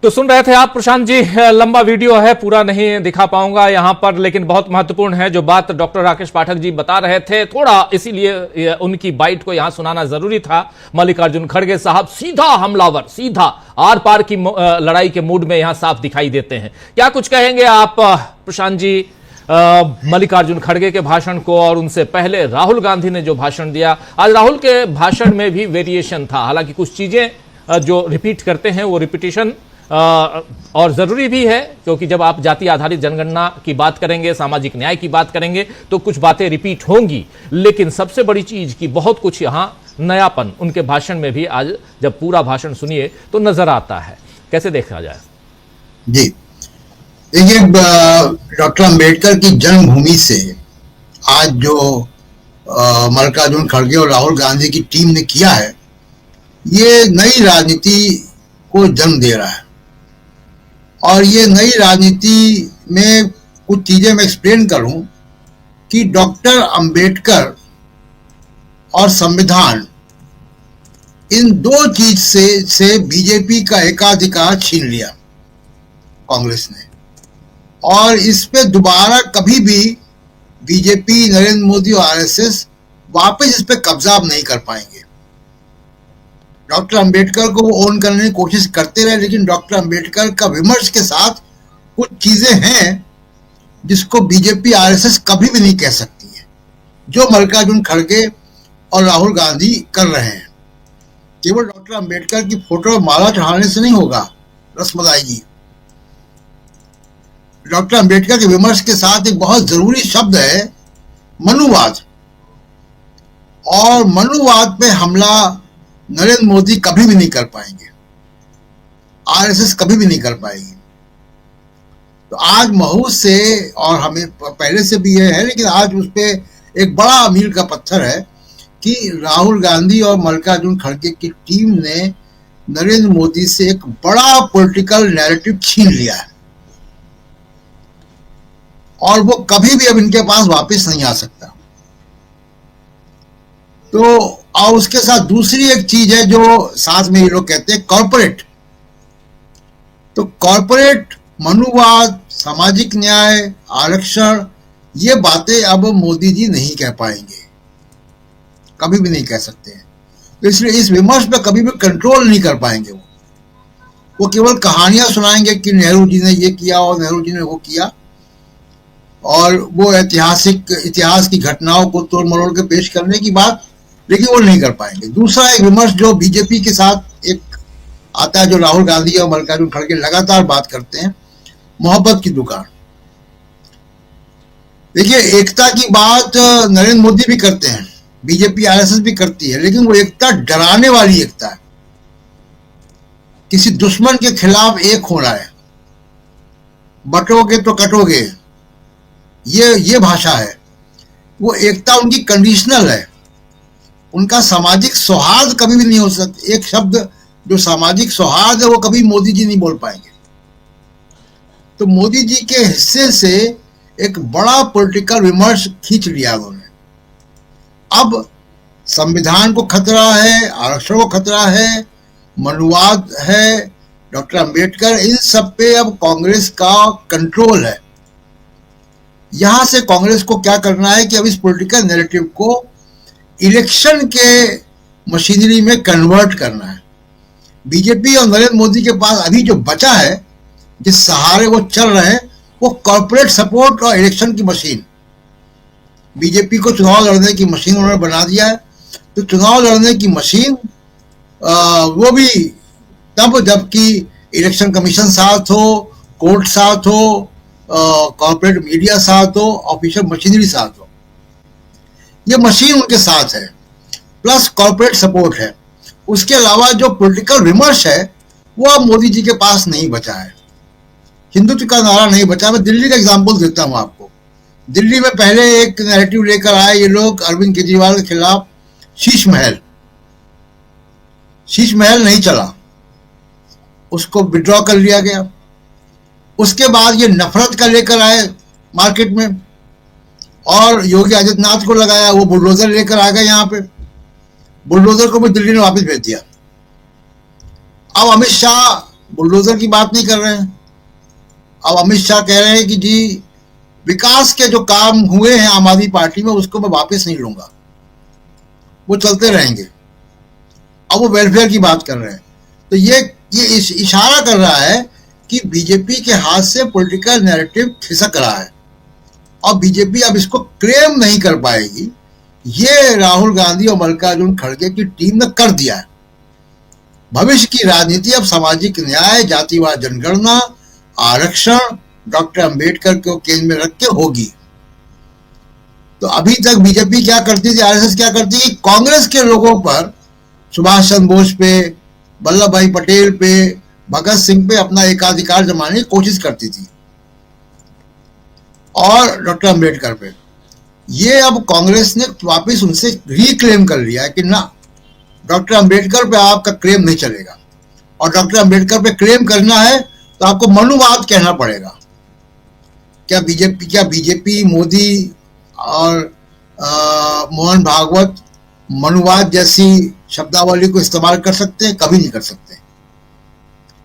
तो सुन रहे थे आप प्रशांत जी, लंबा वीडियो है, पूरा नहीं दिखा पाऊंगा यहां पर, लेकिन बहुत महत्वपूर्ण है जो बात डॉक्टर राकेश पाठक जी बता रहे थे। थोड़ा इसीलिए उनकी बाइट को यहां सुनाना जरूरी था। मल्लिकार्जुन खड़गे साहब सीधा हमलावर, सीधा आर पार की लड़ाई के मूड में यहां साफ दिखाई देते हैं। क्या कुछ कहेंगे आप प्रशांत जी मल्लिकार्जुन खड़गे के भाषण को, और उनसे पहले राहुल गांधी ने जो भाषण दिया? आज राहुल के भाषण में भी वेरिएशन था, हालांकि कुछ चीजें जो रिपीट करते हैं वो रिपीटिशन और जरूरी भी है, क्योंकि जब आप जाति आधारित जनगणना की बात करेंगे, सामाजिक न्याय की बात करेंगे, तो कुछ बातें रिपीट होंगी। लेकिन सबसे बड़ी चीज की बहुत कुछ यहां नयापन उनके भाषण में भी आज जब पूरा भाषण सुनिए तो नजर आता है। कैसे देखा जाए? जी देखिए, डॉक्टर अंबेडकर की जन्मभूमि से आज जो मल्लिकार्जुन खड़गे और राहुल गांधी की टीम ने किया है, ये नई राजनीति को जन्म दे रहा है। और ये नई राजनीति में कुछ चीजें मैं एक्सप्लेन करूं कि डॉक्टर अंबेडकर और संविधान, इन दो चीज से बीजेपी का एकाधिकार छीन लिया कांग्रेस ने, और इस पे दोबारा कभी भी बीजेपी, नरेंद्र मोदी और आरएसएस वापस इस पे कब्जा अब नहीं कर पाएंगे। डॉक्टर अंबेडकर को वो ओन करने की कोशिश करते रहे, लेकिन डॉक्टर अंबेडकर का विमर्श के साथ कुछ चीजें हैं जिसको बीजेपी, आरएसएस कभी भी नहीं कह सकती है, जो मल्लिकार्जुन खड़गे और राहुल गांधी कर रहे हैं। केवल डॉक्टर अंबेडकर की फोटो और माला चढ़ाने से नहीं होगा रसमलाई जी। डॉक्टर अंबेडकर के विमर्श के साथ एक बहुत जरूरी शब्द है मनुवाद, और मनुवाद पे हमला नरेंद्र मोदी कभी भी नहीं कर पाएंगे, आरएसएस कभी भी नहीं कर पाएगी। तो आज महू से, और हमें पहले से भी यह है, लेकिन आज उस पे एक बड़ा मील का पत्थर है कि राहुल गांधी और मल्लिकार्जुन खड़गे की टीम ने नरेंद्र मोदी से एक बड़ा पॉलिटिकल नैरेटिव छीन लिया है, और वो कभी भी अब इनके पास वापस नहीं आ सकता। तो और उसके साथ दूसरी एक चीज है जो साथ में ये लोग कहते हैं कॉर्पोरेट। तो कॉर्पोरेट, मनुवाद, सामाजिक न्याय, आरक्षण, ये बातें अब मोदी जी नहीं कह पाएंगे, कभी भी नहीं कह सकते हैं। तो इसलिए इस विमर्श पे कभी भी कंट्रोल नहीं कर पाएंगे। वो केवल कहानियां सुनाएंगे कि नेहरू जी ने ये किया और नेहरू जी ने वो किया, और वो इतिहास की घटनाओं को तोड़ मरोड़ के पेश करने की बात, लेकिन वो नहीं कर पाएंगे। दूसरा एक विमर्श जो बीजेपी के साथ एक आता है, जो राहुल गांधी और मल्लिकार्जुन खड़गे लगातार बात करते हैं, मोहब्बत की दुकान। देखिए, एकता की बात नरेंद्र मोदी भी करते हैं, बीजेपी आरएसएस भी करती है, लेकिन वो एकता डराने वाली एकता है, किसी दुश्मन के खिलाफ एक होना है, बटोगे तो कटोगे, ये भाषा है। वो एकता उनकी कंडीशनल है, उनका सामाजिक सौहार्द कभी भी नहीं हो सकता। एक शब्द जो सामाजिक सौहार्द है वो कभी मोदी जी नहीं बोल पाएंगे। तो मोदी जी के हिस्से से एक बड़ा पॉलिटिकल विमर्श खींच लिया उन्होंने। अब संविधान को खतरा है, आरक्षण को खतरा है, मनुवाद है, डॉक्टर अंबेडकर, इन सब पे अब कांग्रेस का कंट्रोल है। यहां से कांग्रेस को क्या करना है कि अब इस पॉलिटिकल नैरेटिव को इलेक्शन के मशीनरी में कन्वर्ट करना है। बीजेपी और नरेंद्र मोदी के पास अभी जो बचा है जिस सहारे वो चल रहे हैं वो कॉर्पोरेट सपोर्ट और इलेक्शन की मशीन, बीजेपी को चुनाव लड़ने की मशीन उन्होंने बना दिया है। तो चुनाव लड़ने की मशीन वो भी तब जबकि इलेक्शन कमीशन साथ हो, कोर्ट साथ हो, कॉर्पोरेट मीडिया साथ हो, ऑफिशियल मशीनरी साथ हो। ये मशीन उनके साथ है, प्लस कॉर्पोरेट सपोर्ट है। उसके अलावा जो पॉलिटिकल विमर्श है वो अब मोदी जी के पास नहीं बचा है, हिंदुत्व का नारा नहीं बचा। मैं दिल्ली का एग्जांपल देता हूं आपको। दिल्ली में पहले एक नैरेटिव लेकर आए ये लोग अरविंद केजरीवाल के खिलाफ, शीश महल नहीं चला, उसको विड्रॉ कर लिया गया। उसके बाद ये नफरत का लेकर आए मार्केट में और योगी आदित्यनाथ को लगाया, वो बुलडोजर लेकर आ गए यहाँ पे, बुलडोजर को भी दिल्ली ने वापस भेज दिया। अब अमित शाह बुलडोजर की बात नहीं कर रहे हैं, अब अमित शाह कह रहे हैं कि जी विकास के जो काम हुए हैं आम आदमी पार्टी में उसको मैं वापस नहीं लूंगा, वो चलते रहेंगे। अब वो वेलफेयर की बात कर रहे हैं। तो ये इशारा कर रहा है कि बीजेपी के हाथ से पॉलिटिकल नैरेटिव खिसक रहा है और बीजेपी अब इसको क्लेम नहीं कर पाएगी। ये राहुल गांधी और मल्लिकार्जुन खड़गे की टीम ने कर दिया है। भविष्य की राजनीति अब सामाजिक न्याय, जातिवाद जनगणना, आरक्षण, डॉक्टर अंबेडकर को केंद्र में रख के होगी। तो अभी तक बीजेपी क्या करती थी, आरएसएस क्या करती थी, कांग्रेस के लोगों पर, सुभाष चंद्र बोस पे, वल्लभ भाई पटेल पे, भगत सिंह पे अपना एकाधिकार जमाने की कोशिश करती थी और डॉक्टर अंबेडकर पे। ये अब कांग्रेस ने वापस उनसे रिक्लेम कर लिया है कि ना, डॉक्टर अंबेडकर पे आपका क्लेम नहीं चलेगा, और डॉक्टर अंबेडकर पे क्लेम करना है तो आपको मनुवाद कहना पड़ेगा। क्या बीजेपी मोदी और मोहन भागवत मनुवाद जैसी शब्दावली को इस्तेमाल कर सकते हैं? कभी नहीं कर सकते।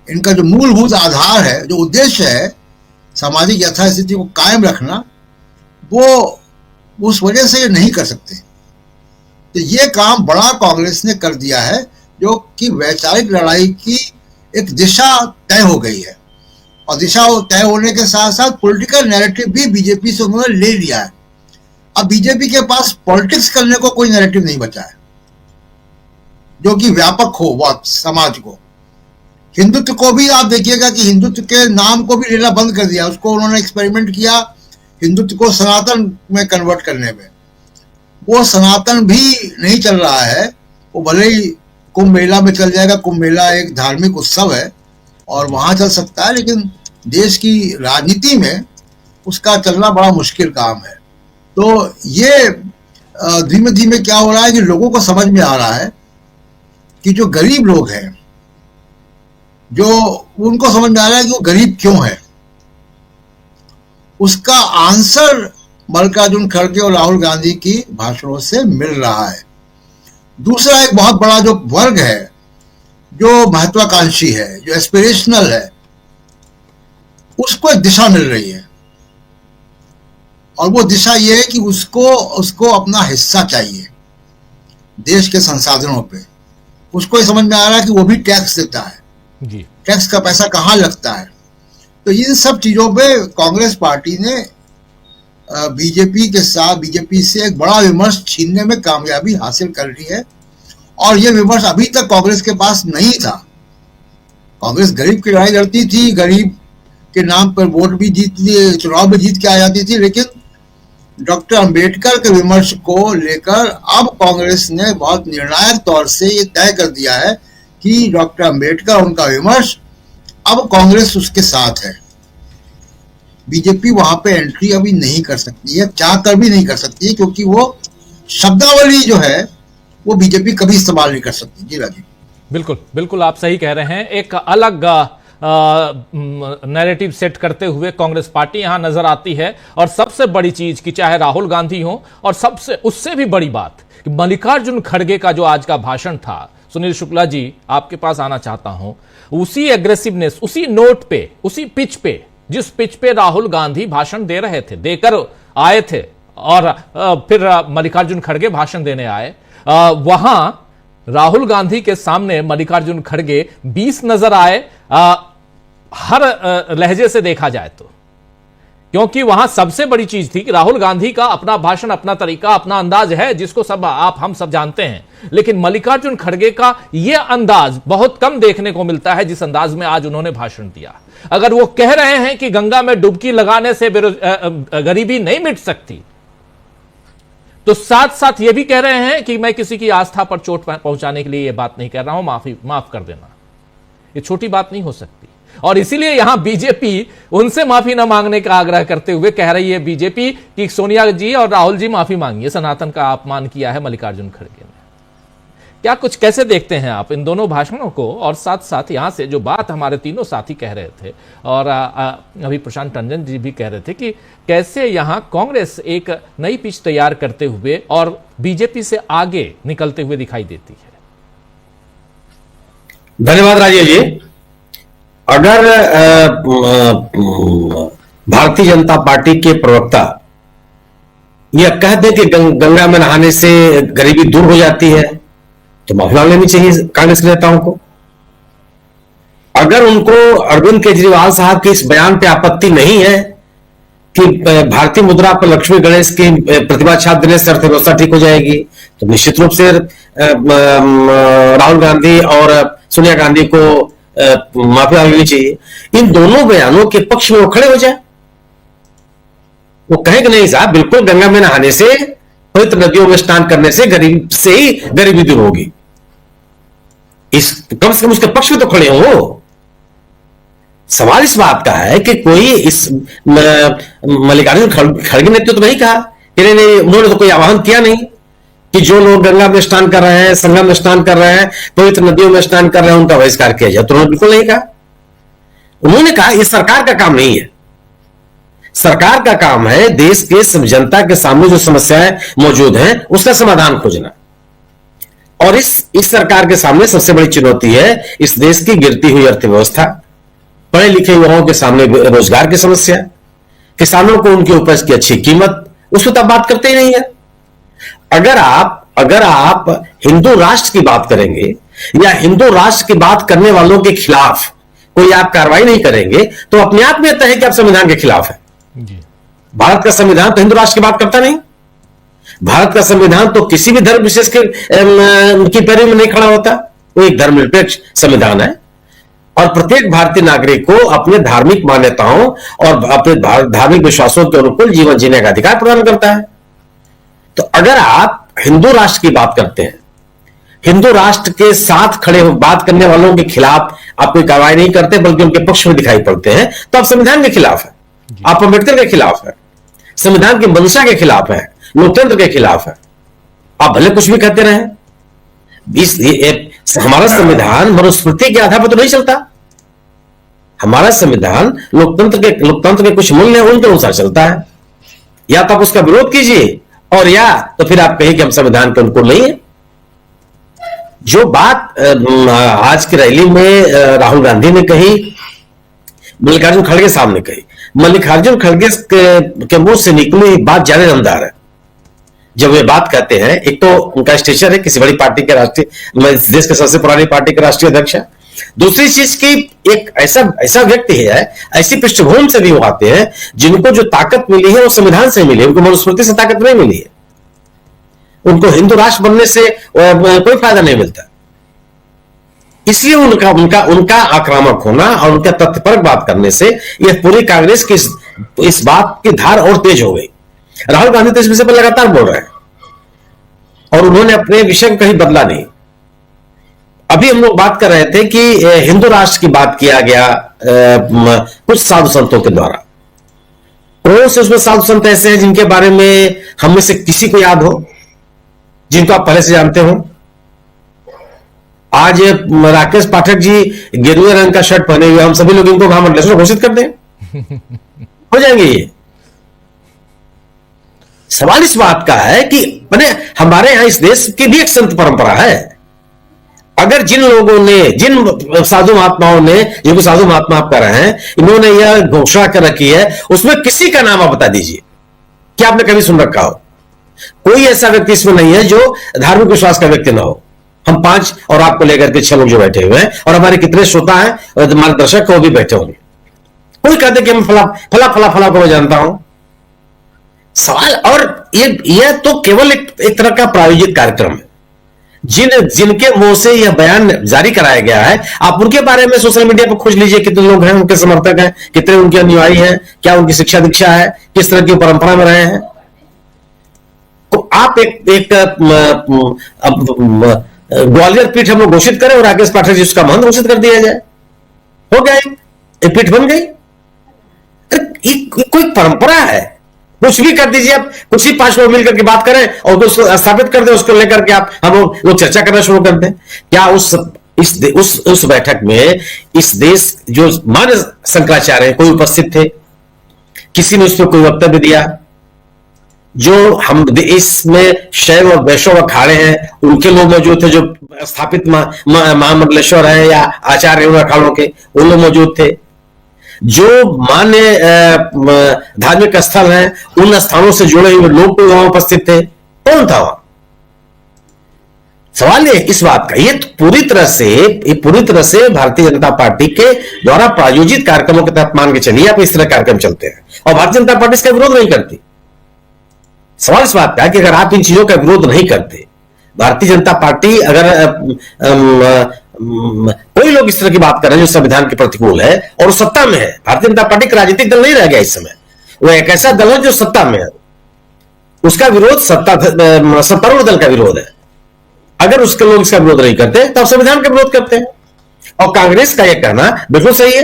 इनका जो मूलभूत आधार है, जो उद्देश्य है सामाजिक यथास्थिति को कायम रखना, वो उस वजह से ये नहीं कर सकते। तो ये काम बड़ा कांग्रेस ने कर दिया है, जो कि वैचारिक लड़ाई की एक दिशा तय हो गई है, और दिशा तय होने के साथ साथ पॉलिटिकल नैरेटिव भी बीजेपी से उन्होंने ले लिया है। अब बीजेपी के पास पॉलिटिक्स करने को कोई नैरेटिव नहीं बचा है जो कि व्यापक हो वो समाज को। हिंदुत्व को भी आप देखिएगा कि हिंदुत्व के नाम को भी लेना बंद कर दिया, उसको उन्होंने एक्सपेरिमेंट किया हिंदुत्व को सनातन में कन्वर्ट करने में। वो सनातन भी नहीं चल रहा है, वो भले ही कुंभ मेला में चल जाएगा, कुंभ मेला एक धार्मिक उत्सव है और वहां चल सकता है, लेकिन देश की राजनीति में उसका चलना बड़ा मुश्किल काम है। तो ये धीमे धीमे क्या हो रहा है कि लोगों को समझ में आ रहा है कि जो गरीब लोग हैं, जो उनको समझ में आ रहा है कि वो गरीब क्यों है, उसका आंसर मल्लिकार्जुन खड़गे और राहुल गांधी की भाषणों से मिल रहा है। दूसरा एक बहुत बड़ा जो वर्ग है, जो महत्वाकांक्षी है, जो एस्पिरेशनल है, उसको एक दिशा मिल रही है, और वो दिशा ये है कि उसको अपना हिस्सा चाहिए देश के संसाधनों पे। उसको ये समझ में आ रहा है कि वो भी टैक्स देता है जी, टैक्स का पैसा कहाँ लगता है। तो इन सब चीजों पे कांग्रेस पार्टी ने बीजेपी से एक बड़ा विमर्श छीनने में कामयाबी हासिल कर ली है, और ये विमर्श अभी तक कांग्रेस के पास नहीं था। कांग्रेस गरीब की लड़ाई लड़ती थी, गरीब के नाम पर वोट भी चुनाव में जीत के आ जाती थी, लेकिन डॉक्टर अंबेडकर के विमर्श को लेकर अब कांग्रेस ने बहुत निर्णायक तौर से ये तय कर दिया है कि डॉक्टर अंबेडकर उनका विमर्श, अब कांग्रेस उसके साथ है। बीजेपी वहां पे एंट्री अभी नहीं कर सकती है, चाहकर भी नहीं कर सकती है, क्योंकि वो शब्दावली जो है वो बीजेपी कभी इस्तेमाल नहीं कर सकती। जी राजीव, बिल्कुल बिल्कुल आप सही कह रहे हैं। एक अलग नैरेटिव सेट करते हुए कांग्रेस पार्टी यहां नजर आती है, और सबसे बड़ी चीज कि चाहे राहुल गांधी हो, और उससे भी बड़ी बात कि मल्लिकार्जुन खड़गे का जो आज का भाषण था, सुनील शुक्ला जी आपके पास आना चाहता हूं, उसी एग्रेसिवनेस, उसी नोट पे, उसी पिच पे, जिस पिच पे राहुल गांधी भाषण दे रहे थे, देकर आए थे, और फिर मल्लिकार्जुन खड़गे भाषण देने आए, वहां राहुल गांधी के सामने मल्लिकार्जुन खड़गे 20 नजर आए, हर लहजे से देखा जाए तो, क्योंकि वहां सबसे बड़ी चीज थी कि राहुल गांधी का अपना भाषण, अपना तरीका, अपना अंदाज है जिसको सब हम सब जानते हैं, लेकिन मल्लिकार्जुन खड़गे का यह अंदाज बहुत कम देखने को मिलता है जिस अंदाज में आज उन्होंने भाषण दिया। अगर वो कह रहे हैं कि गंगा में डुबकी लगाने से गरीबी नहीं मिट सकती, तो साथ साथ ये भी कह रहे हैं कि मैं किसी की आस्था पर चोट पहुंचाने के लिए यह बात नहीं कह रहा हूं, माफ कर देना। ये छोटी बात नहीं हो सकती, और इसीलिए यहां बीजेपी उनसे माफी न मांगने का आग्रह करते हुए कह रही है बीजेपी कि सोनिया जी और राहुल जी माफी मांगिए, सनातन का अपमान किया है मल्लिकार्जुन खड़गे ने। क्या कुछ कैसे देखते हैं आप इन दोनों भाषणों को? और साथ साथ यहां से जो बात हमारे तीनों साथी कह रहे थे और अभी प्रशांत टंडन जी भी कह रहे थे कि कैसे यहां कांग्रेस एक नई पिच तैयार करते हुए और बीजेपी से आगे निकलते हुए दिखाई देती है। धन्यवाद राजेश जी। अगर भारतीय जनता पार्टी के प्रवक्ता यह कह दे कि गंगा में नहाने से गरीबी दूर हो जाती है तो माफी मांग लेनी चाहिए कांग्रेस के नेताओं को। अगर उनको अरविंद केजरीवाल साहब के इस बयान पे आपत्ति नहीं है कि भारतीय मुद्रा पर लक्ष्मी गणेश की प्रतिभा छाप देने से अर्थव्यवस्था ठीक हो जाएगी, तो निश्चित रूप से राहुल गांधी और सोनिया गांधी को माफी मांग लेनी चाहिए। इन दोनों बयानों के पक्ष में वो खड़े हो जाए, वो कहे कि नहीं साहब, बिल्कुल गंगा में नहाने से, पवित्र नदियों में स्नान करने से गरीब से ही गरीबी दूर होगी। इस कम से कम उसके पक्ष में तो खड़े हो। सवाल इस बात का है कि कोई इस मल्लिकार्जुन खड़गे ने तो नहीं कहा कि नहीं, उन्होंने तो कोई आह्वान किया नहीं कि जो लोग गंगा में स्नान कर रहे हैं, संगम में स्नान कर रहे हैं, पवित्र नदियों में स्नान कर रहे हैं, उनका बहिष्कार किया जाए। तो उन्होंने बिल्कुल नहीं कहा। उन्होंने कहा यह सरकार का काम नहीं है। सरकार का काम है देश के सब जनता के सामने जो समस्याएं मौजूद हैं उसका समाधान खोजना। और इस सरकार के सामने सबसे बड़ी चुनौती है इस देश की गिरती हुई अर्थव्यवस्था, पढ़े लिखे युवाओं के सामने रोजगार की समस्या, किसानों को उनकी उपज की अच्छी कीमत, उस पर तो बात करते ही नहीं है। अगर आप हिंदू राष्ट्र की बात करेंगे या हिंदू राष्ट्र की बात करने वालों के खिलाफ कोई आप कार्रवाई नहीं करेंगे तो अपने आप में यह है कि आप संविधान के खिलाफ है। भारत का संविधान तो हिंदू राष्ट्र की बात करता नहीं। भारत का संविधान तो किसी भी धर्म विशेष की पैरवी में नहीं खड़ा होता। वो एक धर्मनिरपेक्ष संविधान है और प्रत्येक भारतीय नागरिक को अपने धार्मिक मान्यताओं और अपने धार्मिक विश्वासों के अनुकूल जीवन जीने का अधिकार प्रदान करता है। तो अगर आप हिंदू राष्ट्र की बात करते हैं, हिंदू राष्ट्र के साथ खड़े बात करने वालों के खिलाफ आप कोई कार्रवाई नहीं करते बल्कि उनके पक्ष में दिखाई पड़ते हैं, तो आप संविधान के खिलाफ है, आप अम्बेडकर के खिलाफ है, संविधान की मंशा के खिलाफ है, लोकतंत्र के खिलाफ है। आप भले कुछ भी कहते रहे, हमारा संविधान मनुस्मृति के आधार पर तो नहीं चलता। हमारा संविधान लोकतंत्र के कुछ मूल्य हैं उनके अनुसार चलता है। या तो आप उसका विरोध कीजिए और या तो फिर आप कहिए कि हम संविधान के अनुकूल नहीं है। जो बात आज की रैली में राहुल गांधी ने कही, मल्लिकार्जुन खड़गे साहब ने कही, मल्लिकार्जुन खड़गे के मुंह से निकली बात ज्यादा दमदार है। जब वे बात कहते हैं, एक तो उनका स्टेचर है किसी बड़ी पार्टी के राष्ट्रीय, देश के सबसे पुरानी पार्टी के राष्ट्रीय अध्यक्ष है। दूसरी चीज की एक ऐसा व्यक्ति है, ऐसी पृष्ठभूमि से भी वो आते हैं जिनको जो ताकत मिली है वो संविधान से मिली है, उनको मनुस्मृति से ताकत नहीं मिली है। उनको हिंदू राष्ट्र बनने से कोई फायदा नहीं मिलता। इसलिए उनका आक्रामक होना और उनका तथ्यपरक बात करने से यह पूरी कांग्रेस की इस बात की धार और तेज हो गई। राहुल गांधी तो इस विषय पर लगातार बोल रहे हैं और उन्होंने अपने विषय को कहीं बदला नहीं। अभी हम लोग बात कर रहे थे कि हिंदू राष्ट्र की बात किया गया कुछ साधु संतों के द्वारा। कौन से उसमें साधु संत ऐसे हैं जिनके बारे में हम में से किसी को याद हो, जिनको आप पहले से जानते हो? आज राकेश पाठक जी गेरुए रंग का शर्ट पहने हुए, हम सभी लोग इनको महामंडलेश्वर घोषित कर दें, हो जाएंगे ये? सवाल इस बात का है कि हमारे यहां इस देश की भी एक संत परंपरा है। अगर जिन लोगों ने, जिन साधु महात्माओं ने, जिनको साधु महात्मा आप कर रहे हैं, इन्होंने यह घोषणा कर रखी है, उसमें किसी का नाम आप बता दीजिए कि आपने कभी सुन रखा हो। कोई ऐसा व्यक्ति इसमें नहीं है जो धार्मिक विश्वास का व्यक्ति ना हो। हम 5 और आपको लेकर के 6 लोग जो बैठे हुए हैं और हमारे कितने श्रोता हैं और हमारे दर्शक वो भी बैठे होंगे, कोई कहते कि मैं फला फला फला फला को मैं जानता हूं। सवाल, और ये तो केवल एक तरह का प्रायोजित कार्यक्रम है। जिनके मुंह से यह बयान जारी कराया गया है, आप उनके बारे में सोशल मीडिया पर खोज लीजिए, कितने लोग हैं उनके समर्थक हैं, कितने उनके अनुयायी हैं, क्या उनकी शिक्षा दीक्षा है, किस तरह की परंपरा में रहे हैं। तो आप एक ग्वालियर पीठ हम लोग घोषित करें और राकेश पाठक जी उसका महंत घोषित कर दिया जाए, हो गया, एक पीठ बन गई। कोई परंपरा है, कुछ भी कर दीजिए आप, कुछ ही 5 लोग मिलकर के बात करें और उसको स्थापित कर दें, उसको लेकर के आप हम लोग चर्चा करना शुरू कर दें। क्या उस बैठक में इस देश जो मान्य शंकराचार्य कोई उपस्थित थे? किसी ने उस पर कोई वक्तव्य दिया? जो हम इसमें शैव और वैष्णव अखाड़े हैं उनके लोग मौजूद थे, जो स्थापित महामंडलेश्वर है या आचार्य अखाड़ों के, उन लोग मौजूद थे। जो मान्य धार्मिक स्थल हैं उन स्थानों से जुड़े हुए लोग तो वहां उपस्थित थे, कौन था वहां? सवाल ये इस बात का, ये पूरी तरह से भारतीय जनता पार्टी के द्वारा प्रायोजित कार्यक्रमों के तहत मान के चलिए आप इस तरह कार्यक्रम चलते हैं और भारतीय जनता पार्टी इसका विरोध नहीं करती। सवाल इस बात का कि अगर आप इन चीजों का विरोध नहीं करते, भारतीय जनता पार्टी अगर कोई लोग इस तरह की बात कर रहे हैं जो संविधान के प्रतिकूल है और सत्ता में है, भारतीय जनता पार्टी का राजनीतिक दल नहीं रह गया इस समय, वो एक ऐसा दल है जो सत्ता में है, उसका विरोध सत्तारूढ़ दल का विरोध है। अगर उसके लोग इसका विरोध नहीं करते तो संविधान का विरोध करते हैं, और कांग्रेस का यह कहना बिल्कुल सही है।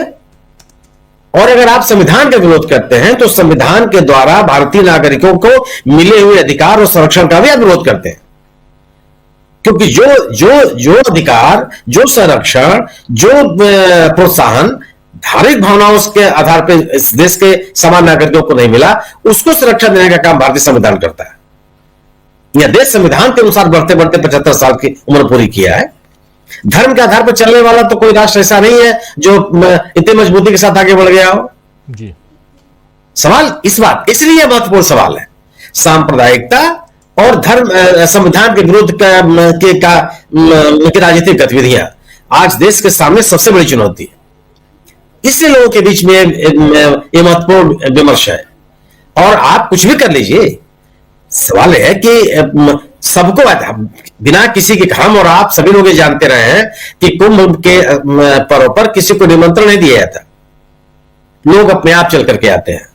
और अगर आप संविधान का विरोध करते हैं तो संविधान के द्वारा भारतीय नागरिकों को मिले हुए अधिकार और संरक्षण का भी आप विरोध करते हैं, क्योंकि जो अधिकार, जो संरक्षण, जो प्रोत्साहन धार्मिक भावनाओं के आधार पर इस देश के समान नागरिकों को नहीं मिला, उसको संरक्षण देने का काम भारतीय संविधान करता है। यह देश संविधान के अनुसार बढ़ते बढ़ते 75 साल की उम्र पूरी किया है। धर्म के आधार पर चलने वाला तो कोई राष्ट्र ऐसा नहीं है जो इतनी मजबूती के साथ आगे बढ़ गया हो जी। सवाल इस बात, इसलिए महत्वपूर्ण सवाल है सांप्रदायिकता और धर्म संविधान के विरुद्ध की राजनीतिक गतिविधियां आज देश के सामने सबसे बड़ी चुनौती है। इसलिए लोगों के बीच में ये महत्वपूर्ण विमर्श है। और आप कुछ भी कर लीजिए, सवाल है कि सबको बिना किसी के, हम और आप सभी लोग ये जानते रहे हैं कि कुंभ के पर्व पर किसी को निमंत्रण नहीं दिया जाता, लोग अपने आप चल करके आते हैं।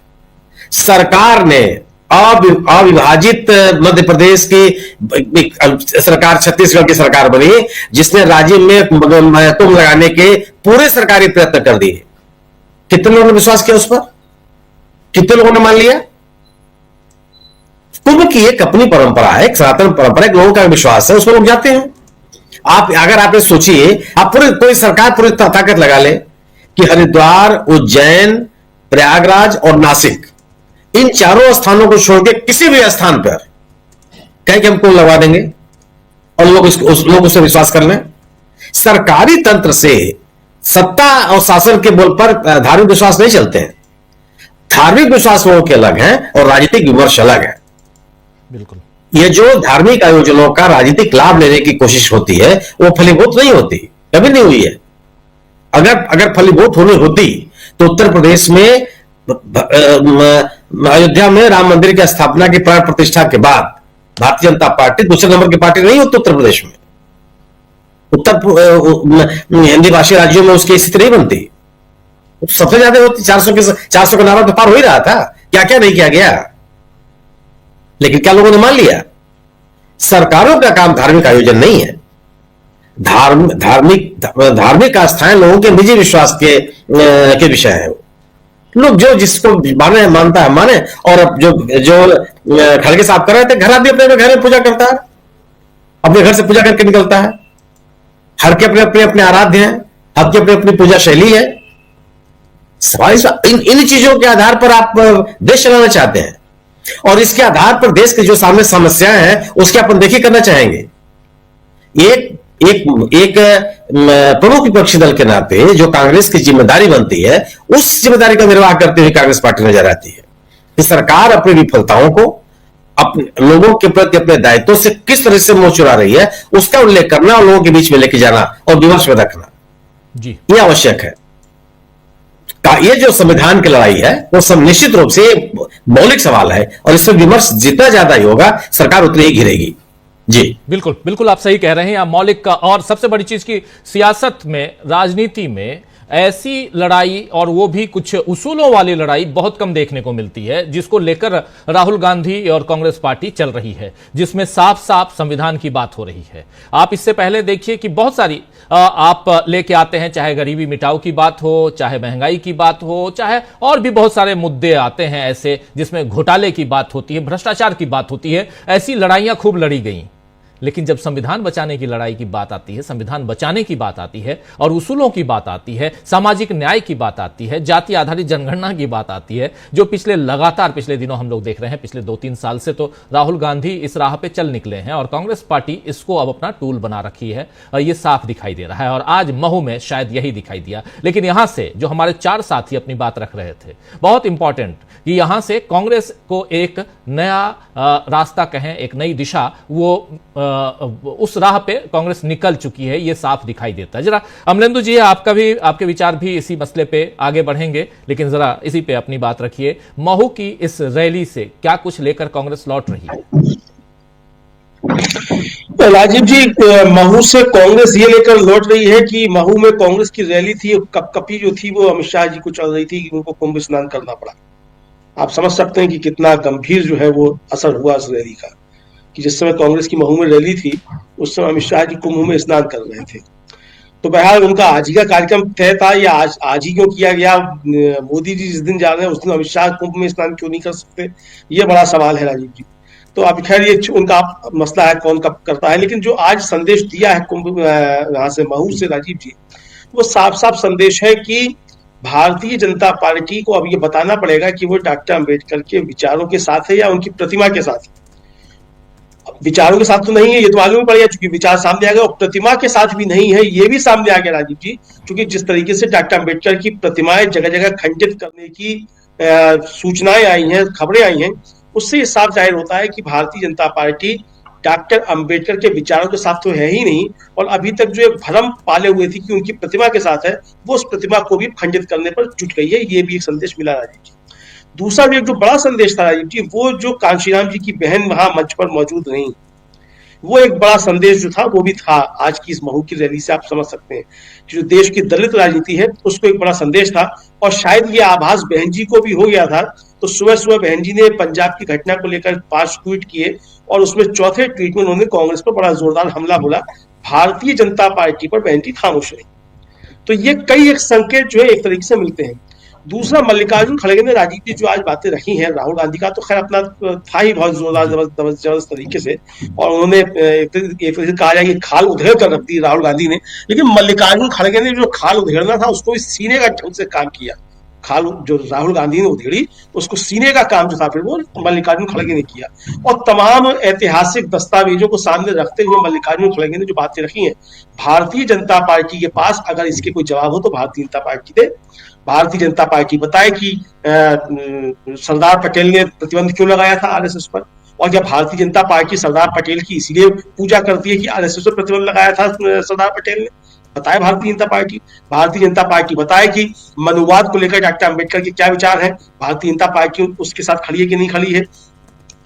सरकार ने अविभाजित मध्य प्रदेश की सरकार, छत्तीसगढ़ की सरकार बनी, जिसने राज्य में कुंभ लगाने के पूरे सरकारी प्रयत्न कर दिए। कितने लोगों ने विश्वास किया उस पर? कितने लोगों ने मान लिया? कुंभ की एक अपनी परंपरा है, एक सनातन परंपरा, एक लोगों का विश्वास है, उसमें लोग जाते हैं। अगर आप सोचिए, आप कोई सरकार पूरी ताकत लगा ले कि हरिद्वार, उज्जैन, प्रयागराज और नासिक, इन चारों स्थानों को छोड़ के किसी भी स्थान पर कहें कि हम कुंभ लगवा देंगे और लोग उससे विश्वास कर लें। सरकारी तंत्र से सत्ता और शासन के बल पर धार्मिक विश्वास नहीं चलते हैं। धार्मिक विश्वास लोगों के अलग हैं और राजनीतिक विमर्श अलग है। बिल्कुल, यह जो धार्मिक आयोजनों का राजनीतिक लाभ लेने की कोशिश होती है वो फलीभूत नहीं होती, कभी नहीं हुई है। अगर फलीभूत होनी होती तो उत्तर प्रदेश में अयोध्या में राम मंदिर की स्थापना की प्राण प्रतिष्ठा के बाद भारतीय जनता पार्टी दूसरे नंबर की पार्टी नहीं होती उत्तर प्रदेश में। हिंदी भाषी राज्यों में उसकी स्थिति नहीं बनती, सबसे ज्यादा होती। 400 का नारा तो पार हो ही रहा था, क्या क्या नहीं किया गया, लेकिन क्या लोगों ने मान लिया? सरकारों का काम धार्मिक आयोजन नहीं है। धार्मिक आस्थाएं लोगों के निजी विश्वास के विषय है। लोग जो जिसको मानता है माने, और जो खड़गे साहब कर रहे थे, घर आदमी अपने घर में पूजा करता है, अपने घर से पूजा करके निकलता है। हर के अपने आराध्य हैं, हर के अपनी पूजा शैली है। इन चीजों के आधार पर आप देश चलाना चाहते हैं और इसके आधार पर देश के जो सामने समस्याएं हैं उसके अपन देखी करना चाहेंगे। एक प्रमुख विपक्षी दल के नाते जो कांग्रेस की जिम्मेदारी बनती है, उस जिम्मेदारी का निर्वाह करते हुए कांग्रेस पार्टी नजर आती है कि सरकार अपनी विफलताओं को, अपने लोगों के प्रति अपने दायित्वों से किस तरह से मुंह चुरा रही है उसका उल्लेख करना और लोगों के बीच में लेके जाना और विमर्श में रखना जी, ये आवश्यक है। ये जो संविधान की लड़ाई है वो सब निश्चित रूप से मौलिक सवाल है, और इसमें विमर्श जितना ज्यादा ही होगा सरकार उतनी ही घिरेगी। जी बिल्कुल बिल्कुल, आप सही कह रहे हैं। यहाँ मौलिक का, और सबसे बड़ी चीज की सियासत में, राजनीति में ऐसी लड़ाई, और वो भी कुछ उसूलों वाली लड़ाई बहुत कम देखने को मिलती है, जिसको लेकर राहुल गांधी और कांग्रेस पार्टी चल रही है, जिसमें साफ साफ संविधान की बात हो रही है। आप इससे पहले देखिए कि बहुत सारी आप लेके आते हैं, चाहे गरीबी मिटाओ की बात हो, चाहे महंगाई की बात हो, चाहे और भी बहुत सारे मुद्दे आते हैं ऐसे जिसमें घोटाले की बात होती है, भ्रष्टाचार की बात होती है। ऐसी लड़ाइयां खूब लड़ी गई, लेकिन जब संविधान बचाने की लड़ाई की बात आती है, संविधान बचाने की बात आती है, और उसूलों की बात आती है, सामाजिक न्याय की बात आती है, जाति आधारित जनगणना की बात आती है, जो पिछले दिनों हम लोग देख रहे हैं, पिछले 2-3 साल से तो राहुल गांधी इस राह पे चल निकले हैं और कांग्रेस पार्टी इसको अब अपना टूल बना रखी है, और ये साफ दिखाई दे रहा है। और आज महू में शायद यही दिखाई दिया। लेकिन यहां से जो हमारे 4 साथी अपनी बात रख रहे थे, बहुत इंपॉर्टेंट कि यहां से कांग्रेस को एक नया रास्ता कहें, एक नई दिशा, वो उस राह पे कांग्रेस निकल चुकी है, ये साफ दिखाई देता है। जरा अमलेंदु जी, आपके विचार भी इसी मसले पे आगे बढ़ेंगे, लेकिन जरा इसी पे अपनी बात रखिए। महू की इस रैली से क्या कुछ लेकर कांग्रेस लौट रही है? राजीव जी, महू से कांग्रेस ये लेकर लौट रही है कि महू में कांग्रेस की रैली थी, कपकपी जो थी वो अमित शाह जी को चल रही थी कि उनको कुंभ स्नान करना पड़ा। आप समझ सकते हैं कि कितना गंभीर जो है वो असर हुआ इस रैली का, कि जिस समय कांग्रेस की महू में रैली थी उस समय अमित शाह जी कुंभ में स्नान कर रहे थे। तो बहरहाल उनका आज ही का कार्यक्रम तय था, या आज ही क्यों किया गया? मोदी जी जिस दिन जा रहे हैं उस दिन अमित शाह कुंभ में स्नान क्यों नहीं कर सकते? ये बड़ा सवाल है राजीव जी। तो अब खैर ये उनका मसला है, कौन कब करता है। लेकिन जो आज संदेश दिया है कुंभ यहाँ से महू से राजीव जी, वो साफ साफ संदेश है कि भारतीय जनता पार्टी को अब ये बताना पड़ेगा कि वो डॉक्टर अम्बेडकर के विचारों के साथ है या उनकी प्रतिमा के साथ है। विचारों के साथ तो नहीं है, ये तो मालूम पड़ गया, क्योंकि विचार सामने आ गया, और प्रतिमा के साथ भी नहीं है, ये भी सामने आ गया राजीव जी। क्योंकि जिस तरीके से डॉक्टर अम्बेडकर की प्रतिमाएं जगह जगह खंडित करने की सूचनाएं आई हैं, खबरें आई हैं, उससे ये साफ जाहिर होता है कि भारतीय जनता पार्टी डॉक्टर अम्बेडकर के विचारों के साथ तो है ही नहीं, और अभी तक जो एक भ्रम पाले हुए थी कि उनकी प्रतिमा के साथ है, वो उस प्रतिमा को भी खंडित करने पर जुट गई है। ये भी एक संदेश मिला राजीव जी। दूसरा भी एक जो बड़ा संदेश था राजीव जी, वो जो कांशीराम जी की बहन वहां मंच पर मौजूद नहीं, वो एक बड़ा संदेश जो था वो भी था आज की इस महू की रैली से। आप समझ सकते हैं कि जो देश की दलित राजनीति है उसको एक बड़ा संदेश था, और शायद ये आभास बहन जी को भी हो गया था। तो सुबह सुबह बहन जी ने पंजाब की घटना को लेकर 5 ट्वीट किए, और उसमें चौथे ट्वीट में उन्होंने कांग्रेस पर बड़ा जोरदार हमला बोला। भारतीय जनता पार्टी पर बहन जी खामोश रही। तो ये कई एक संकेत जो है एक तरीके से मिलते हैं। दूसरा, मल्लिकार्जुन खड़गे ने राजीव जी जो आज बातें रखी हैं, राहुल गांधी का तो खैर अपना था ही बहुत जोरदार जबरदस्त तरीके से, और उन्होंने एक तरीके से कहा जाए कि खाल उधेड़ कर रख दी राहुल गांधी ने। लेकिन मल्लिकार्जुन खड़गे ने जो खाल उधेड़ना था उसको सीने का ढंग से काम किया। खाल जो राहुल गांधी ने उधेड़ी उसको सीने का काम जो था फिर वो मल्लिकार्जुन खड़गे ने किया। और तमाम ऐतिहासिक दस्तावेजों को सामने रखते हुए मल्लिकार्जुन खड़गे ने जो बातें रखी हैं, भारतीय जनता पार्टी के पास अगर इसके कोई जवाब हो तो भारतीय जनता पार्टी दे। भारतीय जनता पार्टी बताए कि सरदार पटेल ने प्रतिबंध क्यों लगाया था आरएसएस पर, और क्या भारतीय जनता पार्टी सरदार पटेल की इसीलिए पूजा करती है कि आरएसएस पर प्रतिबंध लगाया था सरदार पटेल ने? बताए भारतीय जनता पार्टी। भारतीय जनता पार्टी बताए कि मनुवाद को लेकर डॉक्टर अम्बेडकर के क्या विचार हैं, भारतीय जनता पार्टी उसके साथ खड़ी है कि नहीं खड़ी है।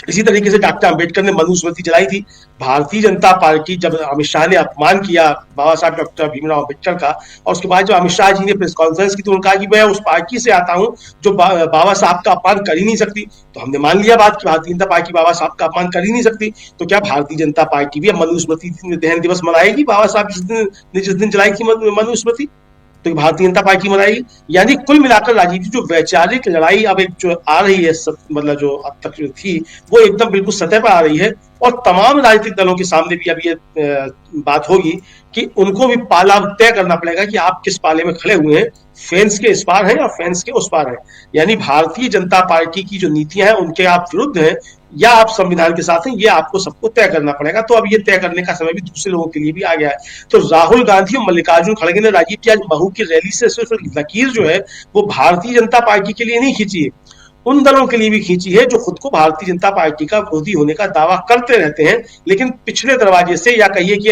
इसी तरीके से डॉक्टर अम्बेडकर ने मनुस्मृति जलाई थी। भारतीय जनता पार्टी जब अमित शाह ने अपमान किया बाबा साहब डॉक्टर भीमराव अम्बेडकर का, और उसके बाद जब अमित शाह जी ने प्रेस कॉन्फ्रेंस की तो उन्होंने कहा कि मैं उस पार्टी से आता हूं जो बाबा साहब का अपमान कर ही नहीं सकती। तो हमने मान लिया बात कि भारतीय जनता पार्टी बाबा साहब का अपमान कर ही नहीं सकती। तो क्या भारतीय जनता पार्टी भी अब मनुस्मृति दहन दिवस मनाएगी? बाबा साहब जिस दिन जलाई थी मनुस्मृति, तो भारतीय जनता पार्टी मनाएगी। यानी कुल मिलाकर राजीव जी जो वैचारिक लड़ाई अब एक जो आ रही है, मतलब जो अब तक जो थी वो एकदम बिल्कुल सतह पर आ रही है, और तमाम राजनीतिक दलों के सामने भी अब ये बात होगी कि उनको भी पाला तय करना पड़ेगा कि आप किस पाले में खड़े हुए हैं, फेंस के इस पार हैं या फेंस के उस पार हैं। यानी भारतीय जनता पार्टी की जो नीतियां हैं उनके आप विरुद्ध हैं या आप संविधान के साथ हैं, ये आपको सबको तय करना पड़ेगा। तो अब ये तय करने का समय भी दूसरे लोगों के लिए भी आ गया है। तो राहुल गांधी और मल्लिकार्जुन खड़गे ने राजीव जी आज महू की रैली से सिर्फ लकीर जो है वो भारतीय जनता पार्टी के लिए नहीं खींची है, उन दलों के लिए भी खींची है जो खुद को भारतीय जनता पार्टी का विरोधी होने का दावा करते रहते हैं, लेकिन पिछले दरवाजे से या कहिए कि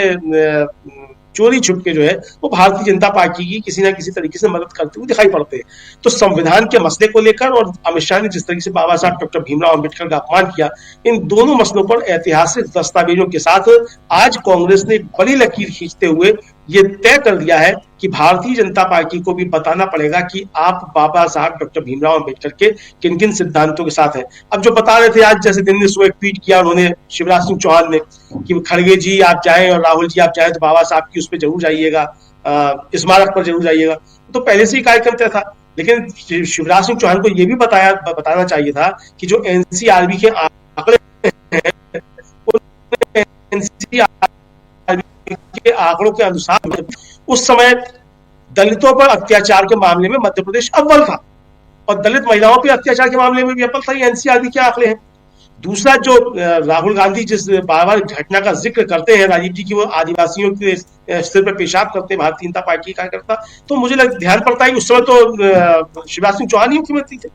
चोरी छुप के जो है वो भारतीय जनता पार्टी की किसी ना किसी तरीके से मदद करते हुए दिखाई पड़ते हैं। तो संविधान के मसले को लेकर और अमित शाह ने जिस तरीके से बाबा साहब डॉक्टर भीमराव अम्बेडकर का अपमान किया, इन दोनों मसलों पर ऐतिहासिक दस्तावेजों के साथ आज कांग्रेस ने एक बड़ी लकीर खींचते हुए ये तय कर दिया है कि भारतीय जनता पार्टी को भी बताना पड़ेगा कि आप बाबा साहब डॉक्टर भीमराव अम्बेडकर के किन किन सिद्धांतों के साथ हैं। अब जो बता रहे थे आज, जैसे दिन ने सुबह एक ट्वीट किया उन्होंने, शिवराज सिंह चौहान ने, कि खड़गे जी आप जाएं और राहुल जी आप जाएं तो बाबा साहब की उस पर जरूर जाइएगा, स्मारक पर जरूर जाइएगा। तो पहले से ही कार्यक्रम तय था, लेकिन शिवराज सिंह चौहान को यह भी बताना चाहिए था कि जो एनसीआरबी के आंकड़े हैं, के आंकड़ों के अनुसार उस समय दलितों पर अत्याचार के मामले में मध्य प्रदेश अव्वल था और दलित महिलाओं पर अत्याचार के मामले में भी अव्वल था। ये एनसीआरबी के आंकड़े हैं। दूसरा, जो राहुल गांधी जिस बार बार घटना का जिक्र करते हैं राजीव जी की, वो आदिवासियों के सिर पर पेशाब करते हैं भारतीय जनता पार्टी कार्यकर्ता, तो मुझे ध्यान पड़ता है कि उस समय तो शिवराज सिंह चौहान ही मुख्यमंत्री थे।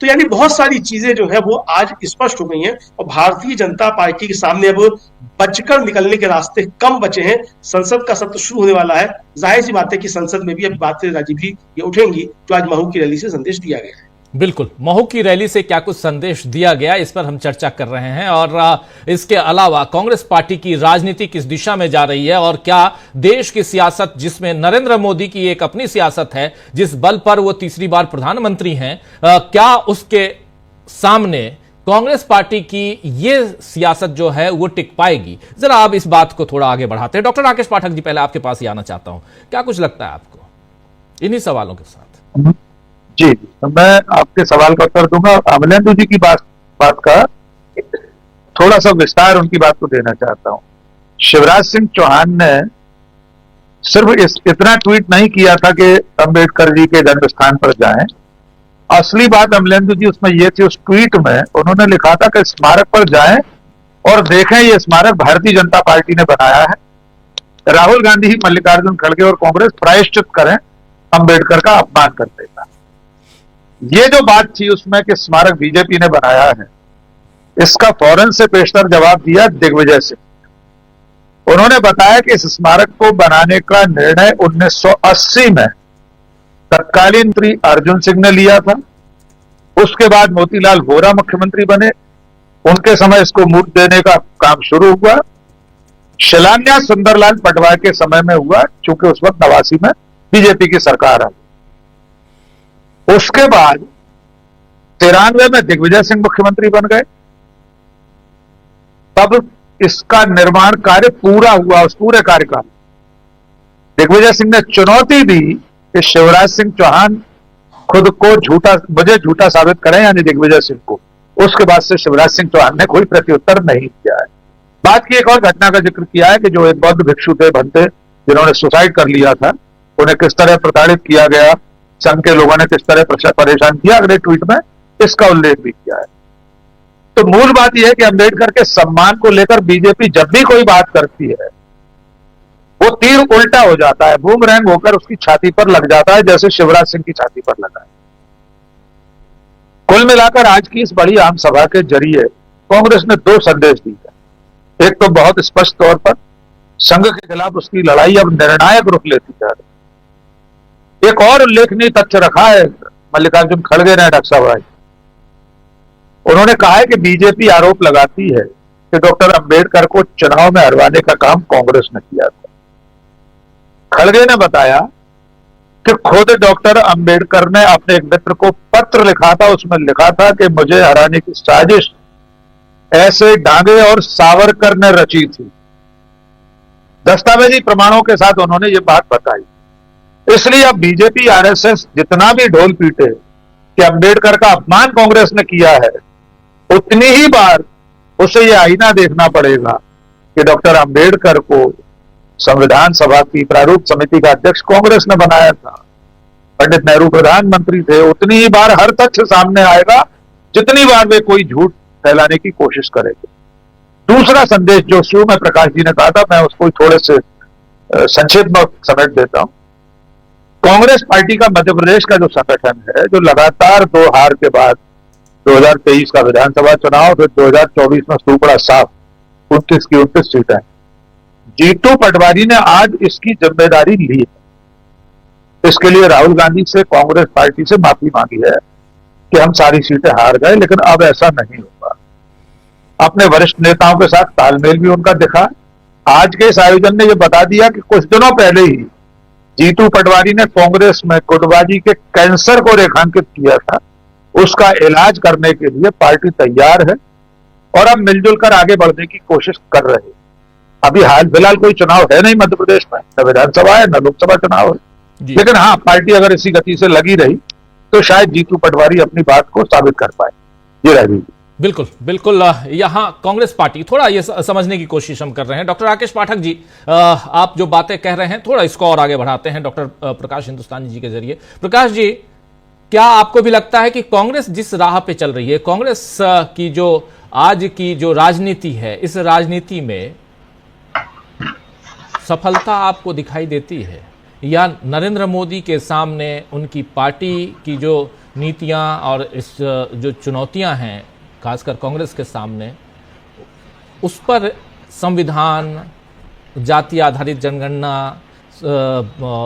तो यानी बहुत सारी चीजें जो है वो आज स्पष्ट हो गई हैं और भारतीय जनता पार्टी के सामने अब बचकर निकलने के रास्ते कम बचे हैं। संसद का सत्र शुरू होने वाला है, जाहिर सी बात है कि संसद में भी अब बातें राजीव जी ये उठेंगी जो आज महू की रैली से संदेश दिया गया है। बिल्कुल, महू की रैली से क्या कुछ संदेश दिया गया, इस पर हम चर्चा कर रहे हैं। और इसके अलावा कांग्रेस पार्टी की राजनीति किस दिशा में जा रही है और क्या देश की सियासत, जिसमें नरेंद्र मोदी की एक अपनी सियासत है, जिस बल पर वो तीसरी बार प्रधानमंत्री हैं, क्या उसके सामने कांग्रेस पार्टी की ये सियासत जो है वो टिक पाएगी? जरा आप इस बात को थोड़ा आगे बढ़ाते हैं। डॉक्टर राकेश पाठक जी, पहले आपके पास ही आना चाहता हूं, क्या कुछ लगता है आपको इन्हीं सवालों के साथ? जी, तो मैं आपके सवाल का उत्तर दूंगा। अमलेंदु जी की बात का थोड़ा सा विस्तार उनकी बात को देना चाहता हूं। शिवराज सिंह चौहान ने सिर्फ इतना ट्वीट नहीं किया था कि अंबेडकर जी के जन्म स्थान पर जाएं। असली बात अमलेंदु जी उसमें यह थी, उस ट्वीट में उन्होंने लिखा था कि स्मारक पर जाएं और देखें ये स्मारक भारतीय जनता पार्टी ने बनाया है। राहुल गांधी, मल्लिकार्जुन खड़गे और कांग्रेस प्रायश्चित करें अंबेडकर का अपमान करते था। ये जो बात थी उसमें कि स्मारक बीजेपी ने बनाया है, इसका फौरन से पेशतर जवाब दिया दिग्विजय सिंह। उन्होंने बताया कि इस स्मारक को बनाने का निर्णय 1980 में तत्कालीन मंत्री अर्जुन सिंह ने लिया था। उसके बाद मोतीलाल वोरा मुख्यमंत्री बने, उनके समय इसको मूर्त देने का काम शुरू हुआ। शिलान्यास सुंदरलाल पटवारी के समय में हुआ, चूंकि उस वक्त 89 में बीजेपी की सरकार आई। उसके बाद 93 में दिग्विजय सिंह मुख्यमंत्री बन गए, तब इसका निर्माण कार्य पूरा हुआ। उस पूरे कार्यकाल दिग्विजय सिंह ने चुनौती दी कि शिवराज सिंह चौहान खुद को मुझे झूठा साबित करें, यानी दिग्विजय सिंह को। उसके बाद से शिवराज सिंह चौहान ने कोई प्रत्युत्तर नहीं किया है। बात की एक और घटना का जिक्र किया है कि जो एक बौद्ध भिक्षु थे भंते, जिन्होंने सुसाइड कर लिया था, उन्हें किस तरह प्रताड़ित किया गया, संघ के लोगों ने किस तरह परेशान किया, अगले ट्वीट में इसका उल्लेख भी किया है। तो मूल बात यह है कि अंबेडकर के सम्मान को लेकर बीजेपी जब भी कोई बात करती है, वो तीर उल्टा हो जाता है, बूमरैंग होकर उसकी छाती पर लग जाता है, जैसे शिवराज सिंह की छाती पर लगा है। कुल मिलाकर आज की इस बड़ी आम सभा के जरिए कांग्रेस ने 2 संदेश दिए। एक तो बहुत स्पष्ट तौर पर संघ के खिलाफ उसकी लड़ाई अब निर्णायक रुख लेती जा रही। एक और उल्लेखनीय तथ्य रखा है मल्लिकार्जुन खड़गे ने, डॉक्टर साहब भाई, उन्होंने कहा है कि बीजेपी आरोप लगाती है कि डॉक्टर अंबेडकर को चुनाव में हरवाने का काम कांग्रेस ने किया था। खड़गे ने बताया कि खुद डॉक्टर अंबेडकर ने अपने एक मित्र को पत्र लिखा था, उसमें लिखा था कि मुझे हराने की साजिश ऐसे डांगे और सावरकर ने रची थी। दस्तावेजी प्रमाणों के साथ उन्होंने ये बात बताई। इसलिए अब बीजेपी आरएसएस जितना भी ढोल पीटे कि अंबेडकर का अपमान कांग्रेस ने किया है, उतनी ही बार उसे यह आईना देखना पड़ेगा कि डॉक्टर अंबेडकर को संविधान सभा की प्रारूप समिति का अध्यक्ष कांग्रेस ने बनाया था, पंडित नेहरू प्रधानमंत्री थे। उतनी ही बार हर तथ्य सामने आएगा जितनी बार वे कोई झूठ फैलाने की कोशिश करेंगे। दूसरा संदेश जो शुरू में प्रकाश जी ने कहा था, मैं उसको थोड़े से संक्षेप में समेट देता हूं। कांग्रेस पार्टी का मध्य प्रदेश का जो संगठन है, जो लगातार 2 हार के बाद 2023 का विधानसभा चुनाव, फिर 2024 में सूपड़ा साफ 29 की 29 सीटें, जीतू पटवारी ने आज इसकी जिम्मेदारी ली है। इसके लिए राहुल गांधी से, कांग्रेस पार्टी से माफी मांगी है कि हम सारी सीटें हार गए, लेकिन अब ऐसा नहीं होगा। अपने वरिष्ठ नेताओं के साथ तालमेल भी उनका दिखा। आज के इस आयोजन ने यह बता दिया कि कुछ दिनों पहले ही जीतू पटवारी ने कांग्रेस में कुटबाजी के कैंसर को रेखांकित किया था। उसका इलाज करने के लिए पार्टी तैयार है और अब मिलजुल कर आगे बढ़ने की कोशिश कर रहे हैं। अभी हाल फिलहाल कोई चुनाव है नहीं मध्य प्रदेश में, न विधानसभा है न लोकसभा चुनाव है, लेकिन हाँ, पार्टी अगर इसी गति से लगी रही तो शायद जीतू पटवारी अपनी बात को साबित कर पाए। जी राजीव, बिल्कुल बिल्कुल। यहाँ कांग्रेस पार्टी, थोड़ा ये समझने की कोशिश हम कर रहे हैं। डॉक्टर राकेश पाठक जी, आप जो बातें कह रहे हैं थोड़ा इसको और आगे बढ़ाते हैं डॉक्टर प्रकाश हिंदुस्तानी जी के जरिए। प्रकाश जी, क्या आपको भी लगता है कि कांग्रेस जिस राह पे चल रही है, कांग्रेस की जो आज की जो राजनीति है, इस राजनीति में सफलता आपको दिखाई देती है, या नरेंद्र मोदी के सामने उनकी पार्टी की जो नीतियां और इस जो चुनौतियां हैं खासकर कांग्रेस के सामने, उस पर संविधान, जाति आधारित जनगणना,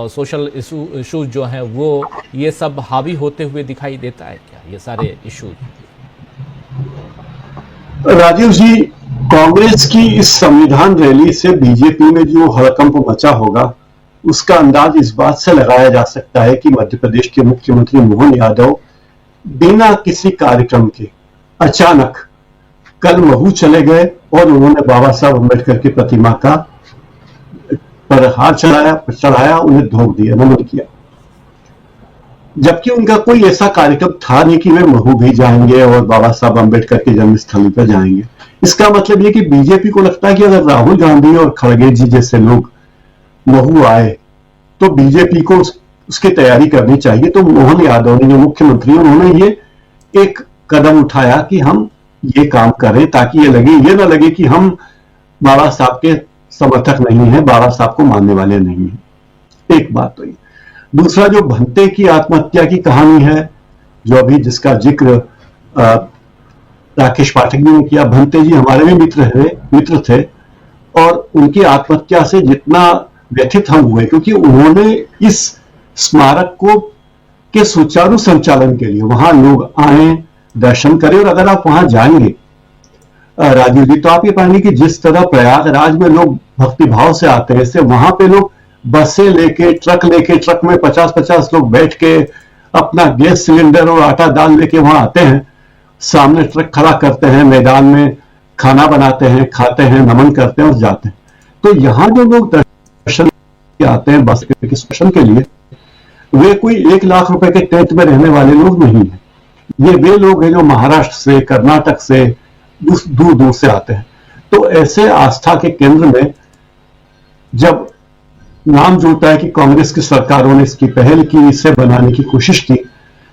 सोशल इशूज जो हैं वो ये सब हावी होते हुए दिखाई देता है क्या, ये सारे इशूज? राजीव जी, कांग्रेस की इस संविधान रैली से बीजेपी में जो हड़कंप मचा होगा उसका अंदाज इस बात से लगाया जा सकता है कि मध्य प्रदेश के मुख्यमंत्री मोहन यादव बिना किसी कार्यक्रम के अचानक कल महू चले गए और उन्होंने बाबा साहब अम्बेडकर की प्रतिमा का पर हाथ चढ़ाया, उन्हें धोख दिया, नमन किया, जबकि उनका कोई ऐसा कार्यक्रम था नहीं कि वे महू भी जाएंगे और बाबा साहब अम्बेडकर की जन्मस्थली पर जाएंगे। इसका मतलब यह कि बीजेपी को लगता है कि अगर राहुल गांधी और खड़गे जी जैसे लोग महू आए तो बीजेपी को उसकी तैयारी करनी चाहिए। तो मोहन यादव ने, जो मुख्यमंत्री, उन्होंने ये एक कदम उठाया कि हम ये काम करें ताकि ये ना लगे कि हम बाबा साहब के समर्थक नहीं है, बाबा साहब को मानने वाले नहीं है। एक बात तो ये। दूसरा, जो भंते की आत्महत्या की कहानी है, जो अभी जिसका जिक्र राकेश पाठक जी ने किया, भंते जी हमारे भी मित्र थे और उनकी आत्महत्या से जितना व्यथित हम हुए, क्योंकि उन्होंने इस स्मारक को के सुचारू संचालन के लिए वहां लोग आए, दर्शन करें। और अगर आप वहां जाएंगे राजीव जी, तो आप ये पाएंगे कि जिस तरह प्रयागराज में लोग भक्तिभाव से आते हैं, इससे वहां पे लोग बसें लेके, ट्रक में 50-50 लोग बैठ के अपना गैस सिलेंडर और आटा दाल लेके वहां आते हैं, सामने ट्रक खड़ा करते हैं, मैदान में खाना बनाते हैं, खाते हैं, नमन करते हैं और जाते हैं। तो यहां जो लोग दर्शन आते हैं बस के दर्शन के लिए, वे कोई 1 लाख रुपए के टेंट में रहने वाले लोग नहीं है। ये वे लोग हैं जो महाराष्ट्र से, कर्नाटक से, दूर दूर से आते हैं। तो ऐसे आस्था के केंद्र में जब नाम जुड़ता है कि कांग्रेस की सरकारों ने इसकी पहल की, इसे बनाने की कोशिश की,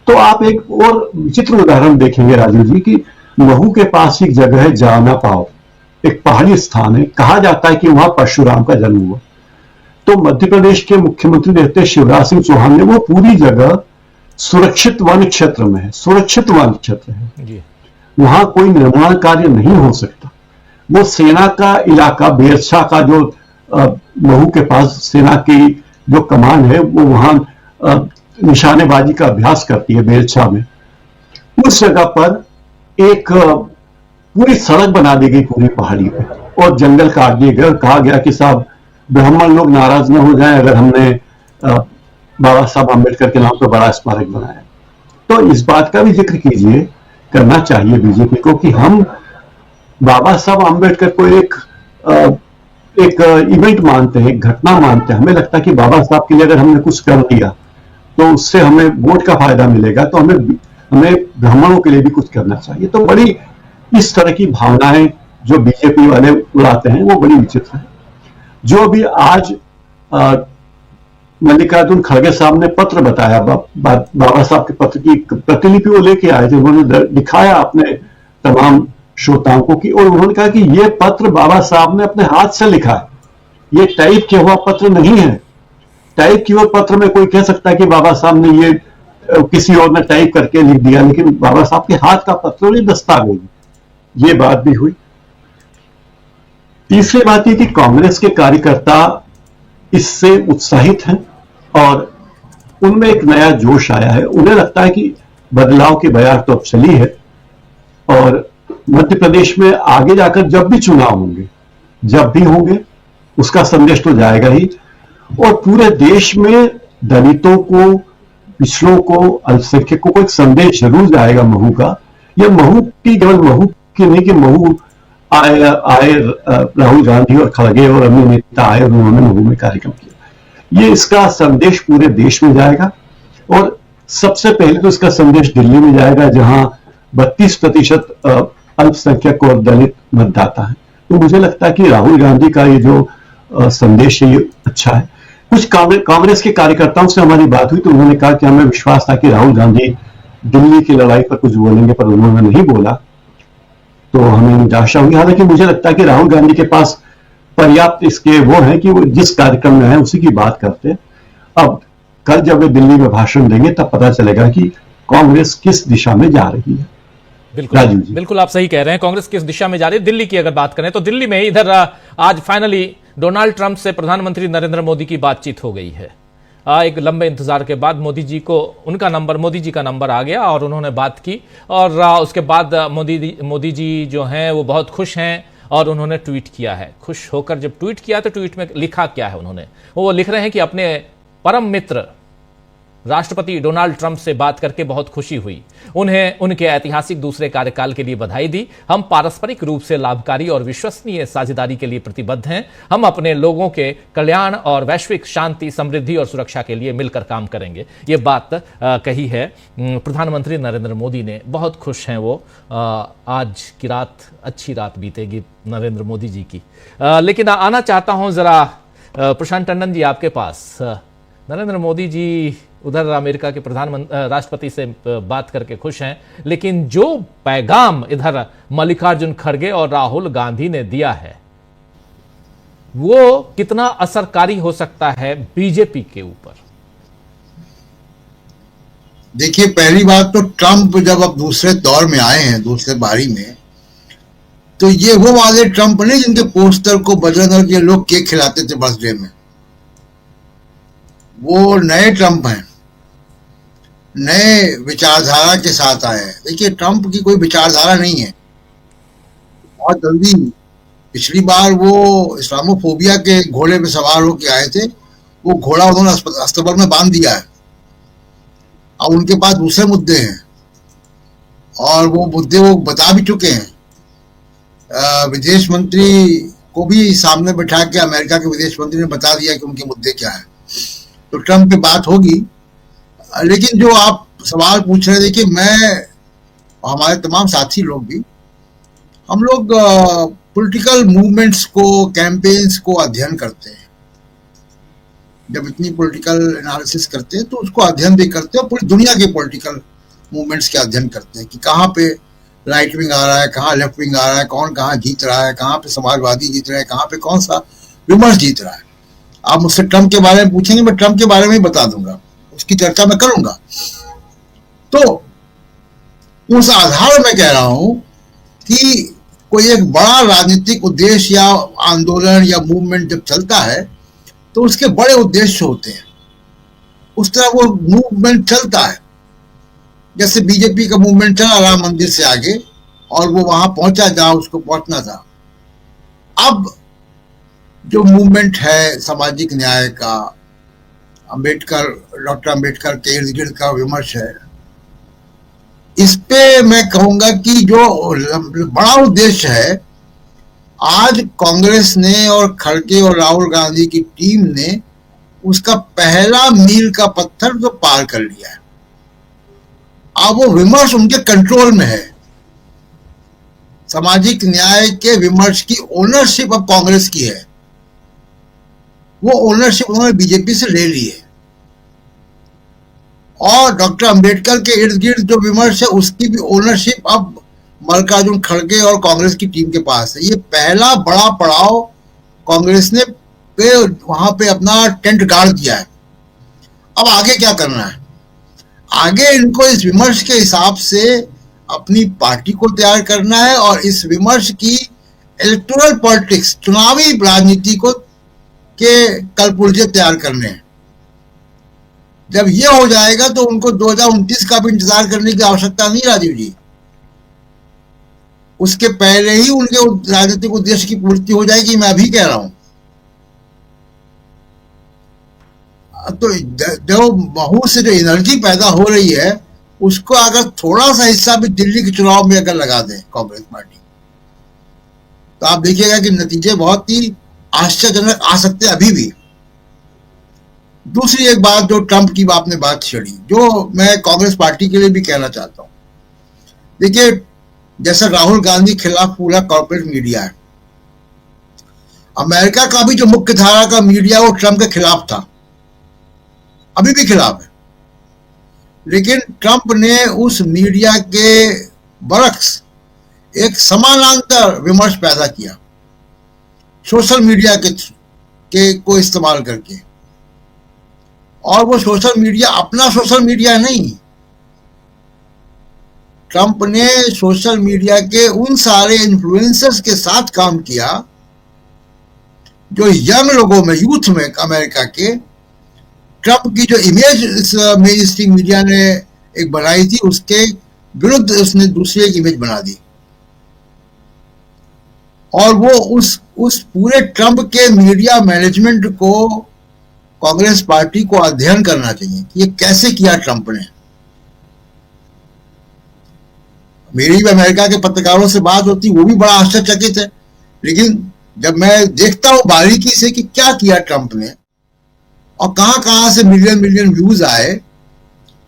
तो आप एक और विचित्र उदाहरण देखेंगे राजीव जी कि महू के पास एक जगह है जाना पाव, एक पहाड़ी स्थान है, कहा जाता है कि वहां परशुराम का जन्म हुआ। तो मध्य प्रदेश के मुख्यमंत्री रहते शिवराज सिंह चौहान ने वो पूरी जगह सुरक्षित वन क्षेत्र में है, सुरक्षित वन क्षेत्र है, वहां कोई निर्माण कार्य नहीं हो सकता। वो सेना का इलाका, बेरछा का जो महू के पास सेना की जो कमान है, वो वहां निशानेबाजी का अभ्यास करती है बेरछा में। उस जगह पर एक पूरी सड़क बना दी गई पूरी पहाड़ी पे और जंगल काट दिए गए और कहा गया कि साहब ब्राह्मण लोग नाराज न हो जाएं अगर हमने बाबा साहब अम्बेडकर के नाम पर बड़ा स्मारक बनाया। तो इस बात का भी जिक्र कीजिए, करना चाहिए बीजेपी को कि हम बाबा साहब अम्बेडकर को एक इवेंट मानते हैं, एक घटना मानते हैं। हमें लगता है कि बाबा साहब के लिए अगर हमने कुछ कर दिया तो उससे हमें वोट का फायदा मिलेगा, तो हमें ब्राह्मणों के लिए भी कुछ करना चाहिए। तो बड़ी इस तरह की भावनाएं जो बीजेपी वाले उड़ाते हैं वो बड़ी विचित्र है। जो अभी आज मल्लिकार्जुन खड़गे साहब ने पत्र बताया, बाबा साहब के पत्र की प्रतिलिपि वो लेके आए थे, उन्होंने दिखाया अपने तमाम श्रोताओं को कि, और उन्होंने कहा कि ये पत्र बाबा साहब ने अपने हाथ से लिखा है, ये टाइप किया हुआ पत्र नहीं है। टाइप किया हुआ पत्र में कोई कह सकता है कि बाबा साहब ने ये किसी और ने टाइप करके लिख दिया, लेकिन बाबा साहब के हाथ का पत्र और ये दस्तावेज, ये बात भी हुई। तीसरी बात यह कि कांग्रेस के कार्यकर्ता इससे उत्साहित हैं और उनमें एक नया जोश आया है। उन्हें लगता है कि बदलाव की बयार तो अब चली है और मध्य प्रदेश में आगे जाकर जब भी चुनाव होंगे, जब भी होंगे, उसका संदेश तो जाएगा ही। और पूरे देश में दलितों को, पिछड़ों को, अल्पसंख्यकों को एक संदेश जरूर जाएगा महू का। यह महू की केवल महू की नहीं कि महू आए राहुल गांधी और खड़गे और अन्य नेता आए और उन्होंने महू में कार्यक्रम किया। ये इसका संदेश पूरे देश में जाएगा और सबसे पहले तो इसका संदेश दिल्ली में जाएगा, जहां 32% अल्पसंख्यक और दलित मतदाता है। तो मुझे लगता है कि राहुल गांधी का ये जो संदेश है ये अच्छा है। कुछ कांग्रेस के कार्यकर्ताओं से हमारी बात हुई तो उन्होंने कहा कि हमें विश्वास था कि राहुल गांधी दिल्ली की लड़ाई पर कुछ बोलेंगे, पर उन्होंने नहीं बोला, तो हमें निराशा हुई। हालांकि मुझे लगता है कि राहुल गांधी के पास पर्याप्त इसके वो है कि वो जिस कार्यक्रम में है उसी की बात करते हैं। अब कल जब वे दिल्ली में भाषण देंगे तब पता चलेगा कि कांग्रेस किस दिशा में जा रही है। बिल्कुल आप सही कह रहे हैं, कांग्रेस किस दिशा में जा रही है। दिल्ली की अगर बात करें तो दिल्ली में इधर आज फाइनली डोनाल्ड ट्रंप से प्रधानमंत्री नरेंद्र मोदी की बातचीत हो गई है। एक लंबे इंतजार के बाद मोदी जी का नंबर आ गया और उन्होंने बात की और उसके बाद मोदी जी जो हैं वो बहुत खुश हैं और उन्होंने ट्वीट किया है। खुश होकर जब ट्वीट किया तो ट्वीट में लिखा क्या है उन्होंने, वो लिख रहे हैं कि अपने परम मित्र राष्ट्रपति डोनाल्ड ट्रंप से बात करके बहुत खुशी हुई, उन्हें उनके ऐतिहासिक दूसरे कार्यकाल के लिए बधाई दी। हम पारस्परिक रूप से लाभकारी और विश्वसनीय साझेदारी के लिए प्रतिबद्ध हैं। हम अपने लोगों के कल्याण और वैश्विक शांति, समृद्धि और सुरक्षा के लिए मिलकर काम करेंगे। ये बात कही है प्रधानमंत्री नरेंद्र मोदी ने। बहुत खुश हैं वो। आज की रात अच्छी रात बीतेगी नरेंद्र मोदी जी की। लेकिन आना चाहता हूं जरा प्रशांत टंडन जी आपके पास। नरेंद्र मोदी जी उधर अमेरिका के राष्ट्रपति से बात करके खुश हैं, लेकिन जो पैगाम इधर मल्लिकार्जुन खड़गे और राहुल गांधी ने दिया है वो कितना असरकारी हो सकता है बीजेपी के ऊपर? देखिए, पहली बात तो ट्रंप जब अब दूसरे दौर में आए हैं, दूसरे बारी में, तो ये वो वाले ट्रंप नहीं जिनके पोस्टर को बजरंग के लोग केक खिलाते थे बर्थडे में। वो नए ट्रंप हैं, नए विचारधारा के साथ आए हैं। देखिए, ट्रंप की कोई विचारधारा नहीं है। बहुत जल्दी, पिछली बार वो इस्लामोफोबिया के घोड़े पे सवार होकर आए थे, वो घोड़ा उन्होंने अस्तबल में बांध दिया है। अब उनके पास दूसरे मुद्दे हैं और वो मुद्दे वो बता भी चुके हैं। विदेश मंत्री को भी सामने बैठा के अमेरिका के विदेश मंत्री ने बता दिया कि उनके मुद्दे क्या है। तो ट्रंप पे बात होगी। लेकिन जो आप सवाल पूछ रहे हैं, देखिए, मैं और हमारे तमाम साथी लोग भी, हम लोग पॉलिटिकल मूवमेंट्स को, कैंपेन्स को अध्ययन करते हैं। जब इतनी पॉलिटिकल एनालिसिस करते हैं तो उसको अध्ययन भी करते हैं और पूरी दुनिया के पॉलिटिकल मूवमेंट्स के अध्ययन करते हैं कि कहाँ पे राइट विंग आ रहा है, कहाँ लेफ्ट विंग आ रहा है, कौन कहाँ जीत रहा है, कहाँ पे समाजवादी जीत रहा है, कहाँ पे कौन सा विमर्श जीत रहा है। आप मुझसे ट्रंप के बारे में पूछेंगे, मैं ट्रंप के बारे में ही बता दूंगा, उसकी चर्चा मैं करूंगा। तो उस आधार में कह रहा हूं कि कोई एक बड़ा राजनीतिक उद्देश्य या आंदोलन या मूवमेंट जब चलता है तो उसके बड़े उद्देश्य होते हैं। उस तरह वो मूवमेंट चलता है। जैसे बीजेपी का मूवमेंट चला राम मंदिर से आगे और वो वहां पहुंचा जहां उसको पहुंचना था। अब जो मूवमेंट है सामाजिक न्याय का, डॉक्टर अंबेडकर के इर्द गिर्द का विमर्श है, इस पे मैं कहूंगा कि जो बड़ा उद्देश्य है, आज कांग्रेस ने और खड़गे और राहुल गांधी की टीम ने उसका पहला मील का पत्थर तो पार कर लिया है। अब वो विमर्श उनके कंट्रोल में है। सामाजिक न्याय के विमर्श की ओनरशिप अब कांग्रेस की है। वो ओनरशिप उन्होंने बीजेपी से ले ली है और डॉक्टर अंबेडकर के इर्द गिर्द जो विमर्श है उसकी भी ओनरशिप अब मल्लिकार्जुन खड़गे और कांग्रेस की टीम के पास है। ये पहला बड़ा पड़ाव कांग्रेस ने वहां पे अपना टेंट गाड़ दिया है। अब आगे क्या करना है? आगे इनको इस विमर्श के हिसाब से अपनी पार्टी को तैयार करना है और इस विमर्श की इलेक्टोरल पॉलिटिक्स, चुनावी राजनीति को के कलपुर्जे तैयार करने हैं। जब ये हो जाएगा तो उनको 2029 का भी इंतजार करने की आवश्यकता नहीं राजीव जी। उसके पहले ही उनके राजनीतिक उद्देश्य की पूर्ति हो जाएगी, मैं अभी कह रहा हूं। तो जो बहुत से जो एनर्जी पैदा हो रही है उसको अगर थोड़ा सा हिस्सा भी दिल्ली के चुनाव में अगर लगा दें कांग्रेस पार्टी, तो आप देखिएगा कि नतीजे बहुत ही आश्चर्यजनक आ सकते हैं अभी भी। दूसरी एक बात जो ट्रंप की आपने बात छेड़ी, जो मैं कांग्रेस पार्टी के लिए भी कहना चाहता हूं। देखिए, जैसा राहुल गांधी के खिलाफ पूरा कॉर्पोरेट मीडिया है, अमेरिका का भी जो मुख्य धारा का मीडिया वो ट्रंप के खिलाफ था, अभी भी खिलाफ है। लेकिन ट्रंप ने उस मीडिया के बरक्स एक समानांतर विमर्श पैदा किया सोशल मीडिया के को इस्तेमाल करके, और वो सोशल मीडिया अपना सोशल मीडिया नहीं, ट्रंप ने सोशल मीडिया के उन सारे इन्फ्लुएंसर्स के साथ काम किया जो यंग लोगों में, यूथ में अमेरिका के, ट्रंप की जो इमेज इस मेन स्ट्रीम मीडिया ने एक बनाई थी उसके विरुद्ध उसने दूसरी एक इमेज बना दी। और वो उस पूरे ट्रंप के मीडिया मैनेजमेंट को कांग्रेस पार्टी को अध्ययन करना चाहिए कि ये कैसे किया ट्रंप ने। मेरी भी अमेरिका के पत्रकारों से बात होती, वो भी बड़ा आश्चर्यचकित है। लेकिन जब मैं देखता हूं बारीकी से कि क्या किया ट्रंप ने और कहां कहां से मिलियन मिलियन व्यूज आए,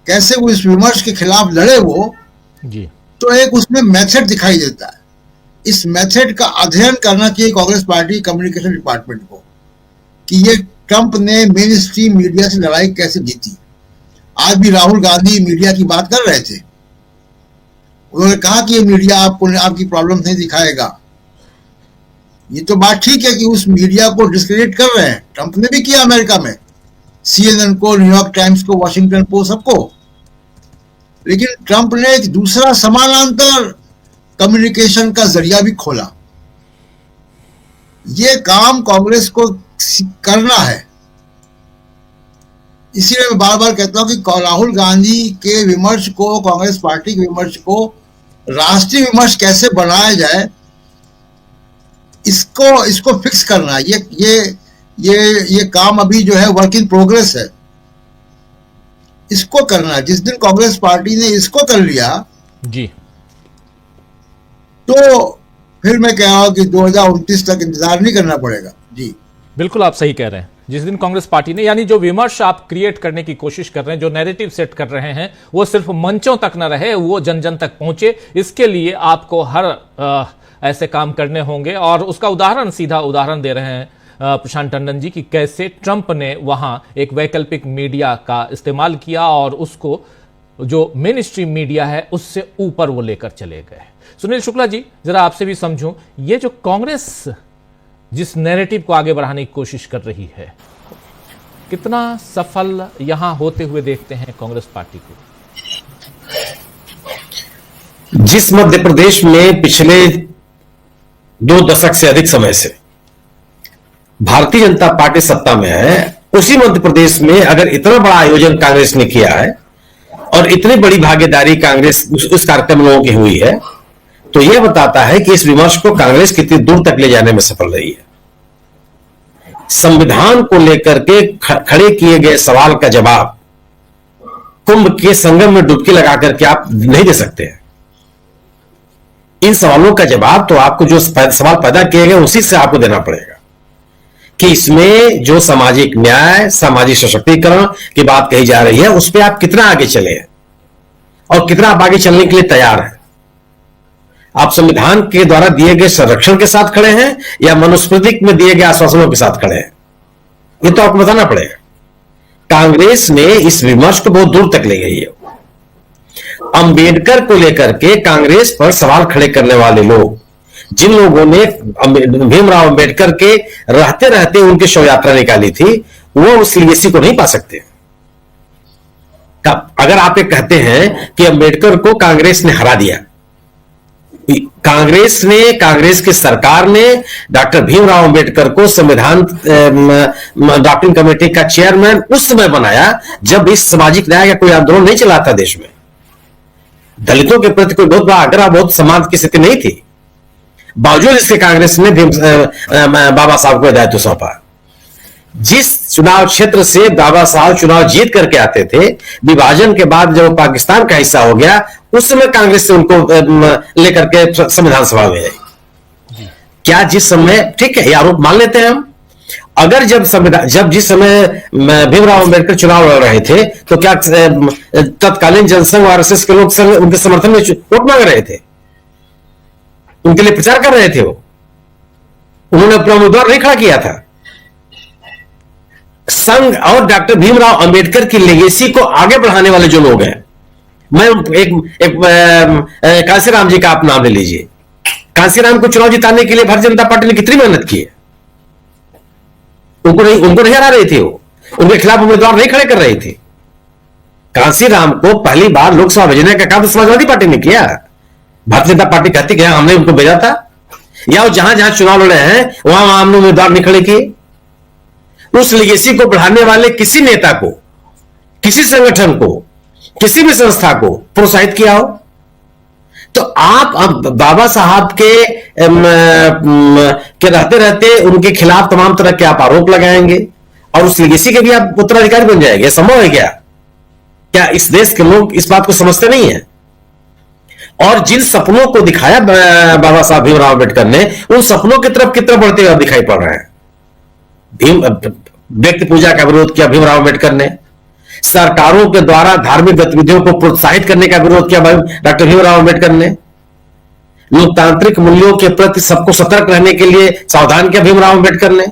कैसे वो इस विमर्श के खिलाफ लड़े वो जी, तो एक उसमें मेथड दिखाई देता है। इस मेथड का अध्ययन करना चाहिए कांग्रेस पार्टी कम्युनिकेशन डिपार्टमेंट को कि ये ट्रंप ने मेन स्ट्रीम मीडिया से लड़ाई कैसे जीती। आज भी राहुल गांधी मीडिया की बात कर रहे थे, उन्होंने कहा कि ये मीडिया आपको आपकी प्रॉब्लम नहीं दिखाएगा। ये तो बात ठीक है कि उस मीडिया को डिस्क्रेडिट कर रहे हैं, ट्रंप ने भी किया अमेरिका में, CNN को, न्यूयॉर्क टाइम्स को, वॉशिंगटन पोस्ट, सबको। लेकिन ट्रंप ने एक दूसरा समानांतर कम्युनिकेशन का जरिया भी खोला। ये काम कांग्रेस को करना है। इसीलिए मैं बार बार कहता हूं कि राहुल गांधी के विमर्श को, कांग्रेस पार्टी के विमर्श को राष्ट्रीय विमर्श कैसे बनाया जाए, इसको फिक्स करना है। ये काम अभी जो है वर्क इन प्रोग्रेस है, इसको करना है। जिस दिन कांग्रेस पार्टी ने इसको कर लिया जी, तो फिर मैं कह रहा हूं कि 2029 तक इंतजार नहीं करना पड़ेगा। जी बिल्कुल आप सही कह रहे हैं। जिस दिन कांग्रेस पार्टी ने, यानी जो विमर्श आप क्रिएट करने की कोशिश कर रहे हैं, जो नैरेटिव सेट कर रहे हैं, वो सिर्फ मंचों तक न रहे, वो जन जन तक पहुंचे। इसके लिए आपको हर ऐसे काम करने होंगे। और उसका उदाहरण, सीधा उदाहरण दे रहे हैं प्रशांत टंडन जी की कैसे ट्रंप ने वहां एक वैकल्पिक मीडिया का इस्तेमाल किया और उसको जो मेन स्ट्रीम मीडिया है उससे ऊपर वो लेकर चले गए। सुनील शुक्ला जी, जरा आपसे भी समझूं, ये जो कांग्रेस जिस नैरेटिव को आगे बढ़ाने की कोशिश कर रही है, कितना सफल यहां होते हुए देखते हैं कांग्रेस पार्टी को? जिस मध्य प्रदेश में पिछले 2 दशक से अधिक समय से भारतीय जनता पार्टी सत्ता में है, उसी मध्य प्रदेश में अगर इतना बड़ा आयोजन कांग्रेस ने किया है और इतनी बड़ी भागीदारी कांग्रेस उस कार्यक्रम लोगों की हुई है, तो यह बताता है कि इस विमर्श को कांग्रेस कितनी दूर तक ले जाने में सफल रही है। संविधान को लेकर के खड़े किए गए सवाल का जवाब कुंभ के संगम में डुबकी लगा करके आप नहीं दे सकते हैं। इन सवालों का जवाब तो आपको जो सवाल पैदा किए गए उसी से आपको देना पड़ेगा कि इसमें जो सामाजिक न्याय, सामाजिक सशक्तिकरण की बात कही जा रही है, उस पर आप कितना आगे चले हैं और कितना आप आगे चलने के लिए तैयार हैं। आप संविधान के द्वारा दिए गए संरक्षण के साथ खड़े हैं या मनुस्मृति में दिए गए आश्वासनों के साथ खड़े हैं, ये तो आपको बताना पड़ेगा। कांग्रेस ने इस विमर्श को बहुत दूर तक ले गई है। अंबेडकर को लेकर के कांग्रेस पर सवाल खड़े करने वाले लोग, जिन लोगों ने भीमराव अंबेडकर के रहते रहते उनकी शव यात्रा निकाली थी, वो उस लेगेसी को नहीं पा सकते। अगर आप ये कहते हैं कि अंबेडकर को कांग्रेस ने हरा दिया, कांग्रेस की सरकार ने डॉक्टर भीमराव अंबेडकर को संविधान ड्राफ्टिंग कमेटी का चेयरमैन उस समय बनाया जब इस सामाजिक न्याय का कोई आंदोलन नहीं चला था देश में। दलितों के प्रति कोई बहुत बड़ा आग्रह, बहुत समाज की स्थिति नहीं थी। बावजूद इसके कांग्रेस ने बाबा साहब को दायित्व सौंपा। जिस चुनाव क्षेत्र से बाबा साहब चुनाव जीत करके आते थे, विभाजन के बाद जब पाकिस्तान का हिस्सा हो गया, उस समय कांग्रेस से उनको लेकर के संविधान सभा में आई। क्या जिस समय, ठीक है, ये आरोप मान लेते हैं हम, अगर जब जिस समय भीमराव अंबेडकर चुनाव लड़ रहे थे तो क्या तत्कालीन जनसंघ आरएसएस के लोग उनके समर्थन में वोट मांग रहे थे, उनके लिए प्रचार कर रहे थे? उन्होंने अपना उम्मीदवार नहीं खड़ा किया था। संघ और डॉक्टर भीमराव अंबेडकर की लेगेसी को आगे बढ़ाने वाले जो लोग हैं, मैं एक कांसीराम जी का आप नाम ले लीजिए। कांसीराम को चुनाव जिताने के लिए भारतीय जनता पार्टी ने कितनी मेहनत की है। उनको नहीं हरा रहे थे, वो उनके खिलाफ उम्मीदवार नहीं खड़े कर रहे थे। कांसीराम को पहली बार लोकसभा भेजने का काम समाजवादी पार्टी ने किया। भारतीय जनता पार्टी कहती कि हमने उनको भेजा था, या वो जहां जहां चुनाव लड़े हैं वहां हमने उम्मीदवार नहीं खड़े किए। उस लेगेसी को बढ़ाने वाले किसी नेता को, किसी संगठन को, किसी भी संस्था को प्रोत्साहित किया हो? तो आप अब बाबा साहब के रहते रहते उनके खिलाफ तमाम तरह के आप आरोप लगाएंगे और उस लेगेसी के भी आप उत्तराधिकारी बन जाएंगे। संभव है क्या? क्या इस देश के लोग इस बात को समझते नहीं है? और जिन सपनों को दिखाया बाबा साहब भीमराव अम्बेडकर ने, उन सपनों की तरफ कितना बढ़ते हुए दिखाई पड़ रहे हैं। व्यक्ति पूजा का विरोध किया भीमराव अम्बेडकर ने, सरकारों के द्वारा धार्मिक गतिविधियों को प्रोत्साहित करने का विरोध किया डॉक्टर भीमराव अम्बेडकर ने, लोकतांत्रिक मूल्यों के प्रति सबको सतर्क रहने के लिए सावधान किया भीमराव अम्बेडकर ने।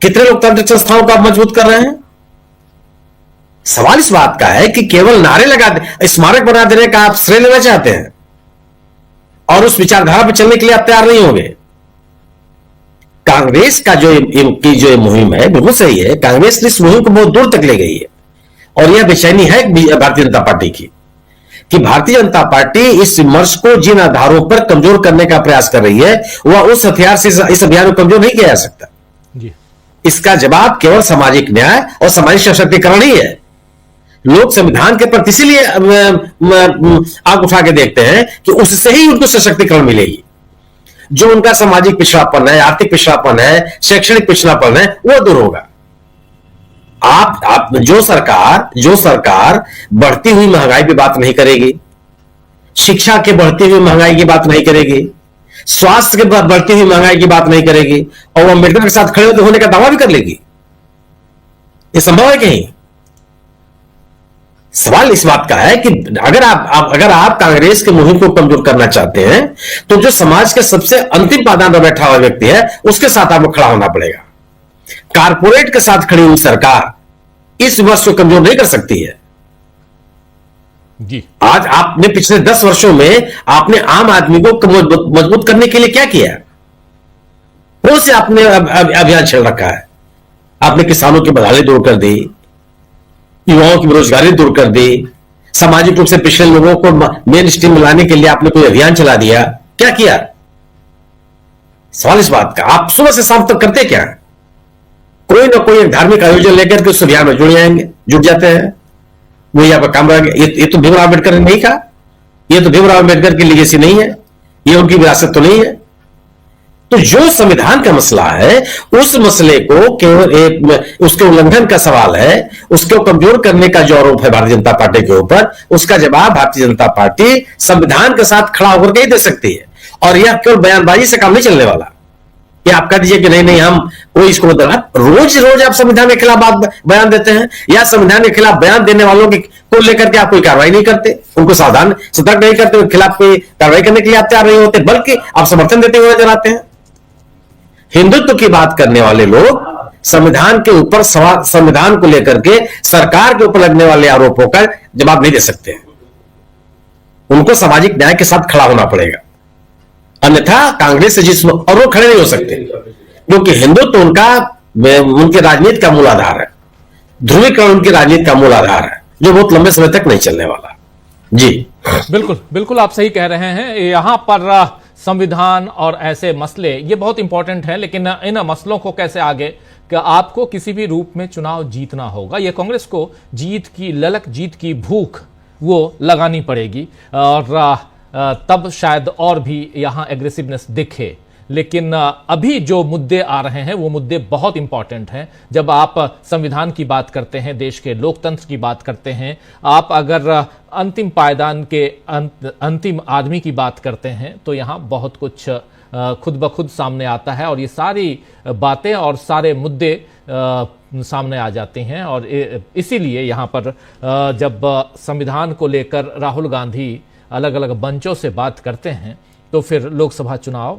कितने लोकतांत्रिक संस्थाओं को आप मजबूत कर रहे हैं? सवाल इस बात का है कि केवल नारे लगा दे, स्मारक बना देने का आप श्रेय लेना चाहते हैं और उस विचारधारा पर चलने के लिए आप तैयार नहीं होंगे। कांग्रेस का जो मुहिम है बिल्कुल सही है। कांग्रेस ने इस मुहिम को बहुत दूर तक ले गई है और यह बेचैनी है भारतीय जनता पार्टी की कि भारतीय जनता पार्टी इस विमर्श को जिन आधारों पर कमजोर करने का प्रयास कर रही है, वह उस हथियार से इस अभियान को कमजोर नहीं किया जा सकता जी। इसका जवाब केवल सामाजिक न्याय और सामाजिक सशक्तिकरण ही है। लोग संविधान के प्रति इसीलिए आंख उठा के देखते हैं कि उससे ही उनको सशक्तिकरण मिलेगी। जो उनका सामाजिक पिछड़ापन है, आर्थिक पिछड़ापन है, शैक्षणिक पिछड़ापन है, वो दूर होगा। आप जो सरकार बढ़ती हुई महंगाई की बात नहीं करेगी, शिक्षा के बढ़ती हुई महंगाई की बात नहीं करेगी, स्वास्थ्य के बढ़ती हुई महंगाई की बात नहीं करेगी और वो अम्बेडकर के साथ खड़े होने का दावा भी कर लेगी, ये संभव है कहीं? सवाल इस बात का है कि अगर आप कांग्रेस के मुहिम को कमजोर करना चाहते हैं तो जो समाज के सबसे अंतिम पायदान पर बैठा हुआ व्यक्ति है उसके साथ आपको खड़ा होना पड़ेगा। कारपोरेट के साथ खड़ी हुई सरकार इस विमर्श को कमजोर नहीं कर सकती है जी। आज आपने पिछले 10 वर्षों में आपने आम आदमी को मजबूत करने के लिए क्या किया? कौन से आपने अभियान चल रखा है? आपने किसानों की बदहाली दूर कर दी, युवाओं की बेरोजगारी दूर कर दी, सामाजिक रूप से पिछड़े लोगों को मेन स्ट्रीम में लाने के लिए आपने कोई अभियान चला दिया, क्या किया? सवाल इस बात का, आप सुबह से शाम तक करते क्या? कोई ना कोई एक धार्मिक आयोजन लेकर के उस अभियान में जुट जाते हैं। वही आपका काम रह गया। ये तो भीमराव अम्बेडकर ने नहीं कहा, ये तो भीमराव अम्बेडकर की लीगेसी नहीं है, ये उनकी विरासत तो नहीं है। तो जो संविधान का मसला है उस मसले को केवल उसके उल्लंघन का सवाल है, उसको कमजोर करने का जो आरोप है भारतीय जनता पार्टी के ऊपर, उसका जवाब भारतीय जनता पार्टी संविधान के साथ खड़ा होकर के ही दे सकती है। और यह केवल बयानबाजी से काम नहीं चलने वाला कि आप कह दीजिए कि नहीं हम कोई इसको रोज आप संविधान के खिलाफ बयान देते हैं या संविधान के खिलाफ बयान देने वालों को लेकर के आप कोई कार्रवाई नहीं करते, उनको सावधान सतर्क नहीं करते, उनके खिलाफ कोई कार्रवाई करने के लिए आप तैयार नहीं होते, बल्कि आप समर्थन देते हुए नजर आते हैं। हिंदुत्व की बात करने वाले लोग संविधान के ऊपर संविधान को लेकर के सरकार के ऊपर लगने वाले आरोपों का जवाब नहीं दे सकते। उनको सामाजिक न्याय के साथ खड़ा होना पड़ेगा, अन्यथा कांग्रेस से जिस और वो खड़े नहीं हो सकते, क्योंकि हिंदुत्व उनके राजनीति का मूल आधार है, ध्रुवीकरण उनकी राजनीति का मूल आधार है, जो बहुत लंबे समय तक नहीं चलने वाला जी। बिल्कुल बिल्कुल आप सही कह रहे हैं। यहाँ पर संविधान और ऐसे मसले ये बहुत इंपॉर्टेंट है, लेकिन इन मसलों को कैसे आगे कि आपको किसी भी रूप में चुनाव जीतना होगा। ये कांग्रेस को जीत की ललक, जीत की भूख वो लगानी पड़ेगी और तब शायद और भी यहाँ एग्रेसिवनेस दिखे। लेकिन अभी जो मुद्दे आ रहे हैं वो मुद्दे बहुत इंपॉर्टेंट हैं। जब आप संविधान की बात करते हैं, देश के लोकतंत्र की बात करते हैं, आप अगर अंतिम पायदान के अंतिम आदमी की बात करते हैं, तो यहाँ बहुत कुछ खुद ब खुद सामने आता है और ये सारी बातें और सारे मुद्दे सामने आ जाते हैं। और इसीलिए यहाँ पर जब संविधान को लेकर राहुल गांधी अलग अलग मंचों से बात करते हैं, तो फिर लोकसभा चुनाव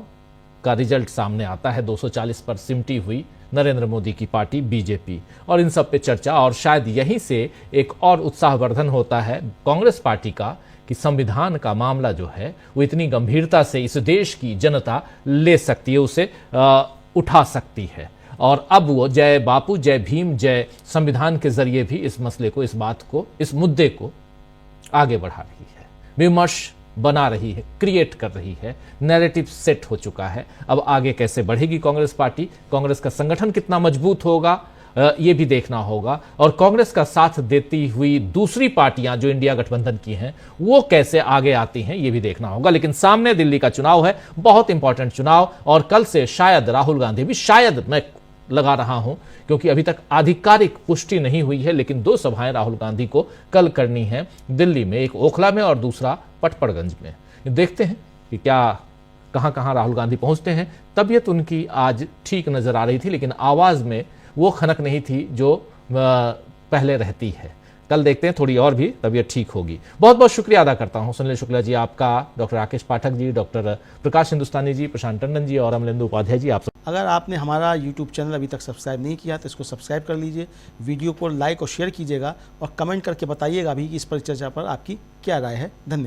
का रिजल्ट सामने आता है। 240 पर सिमटी हुई नरेंद्र मोदी की पार्टी बीजेपी, और इन सब पे चर्चा, और शायद यहीं से एक और उत्साहवर्धन होता है कांग्रेस पार्टी का कि संविधान का मामला जो है वो इतनी गंभीरता से इस देश की जनता ले सकती है, उसे उठा सकती है। और अब वो जय बापू, जय भीम, जय संविधान के जरिए भी इस मसले को, इस बात को, इस मुद्दे को आगे बढ़ा रही है, विमर्श बना रही है, क्रिएट कर रही है, नैरेटिव सेट हो चुका है। अब आगे कैसे बढ़ेगी कांग्रेस पार्टी, कांग्रेस का संगठन कितना मजबूत होगा, ये भी देखना होगा। और कांग्रेस का साथ देती हुई दूसरी पार्टियां जो इंडिया गठबंधन की हैं, वो कैसे आगे आती हैं, ये भी देखना होगा। लेकिन सामने दिल्ली का चुनाव है, बहुत इंपॉर्टेंट चुनाव, और कल से शायद राहुल गांधी भी, शायद मैं लगा रहा हूं क्योंकि अभी तक आधिकारिक पुष्टि नहीं हुई है, लेकिन 2 सभाएं राहुल गांधी को कल करनी है दिल्ली में, एक ओखला में और दूसरा पटपड़गंज में। देखते हैं कि क्या कहां कहां राहुल गांधी पहुंचते हैं। तबीयत उनकी आज ठीक नजर आ रही थी, लेकिन आवाज में वो खनक नहीं थी जो पहले रहती है। कल देखते हैं, थोड़ी और भी तबीयत ठीक होगी। बहुत बहुत शुक्रिया अदा करता हूं सुनील शुक्ला जी आपका, डॉक्टर राकेश पाठक जी, डॉक्टर प्रकाश हिंदुस्तानी जी, प्रशांत टंडन जी और अमलेंदु उपाध्याय जी। आप सब अगर आपने हमारा YouTube चैनल अभी तक सब्सक्राइब नहीं किया तो इसको सब्सक्राइब कर लीजिए, वीडियो को लाइक और शेयर कीजिएगा, और कमेंट करके बताइएगा भी कि इस परिचर्चा पर आपकी क्या राय है। धन्यवाद।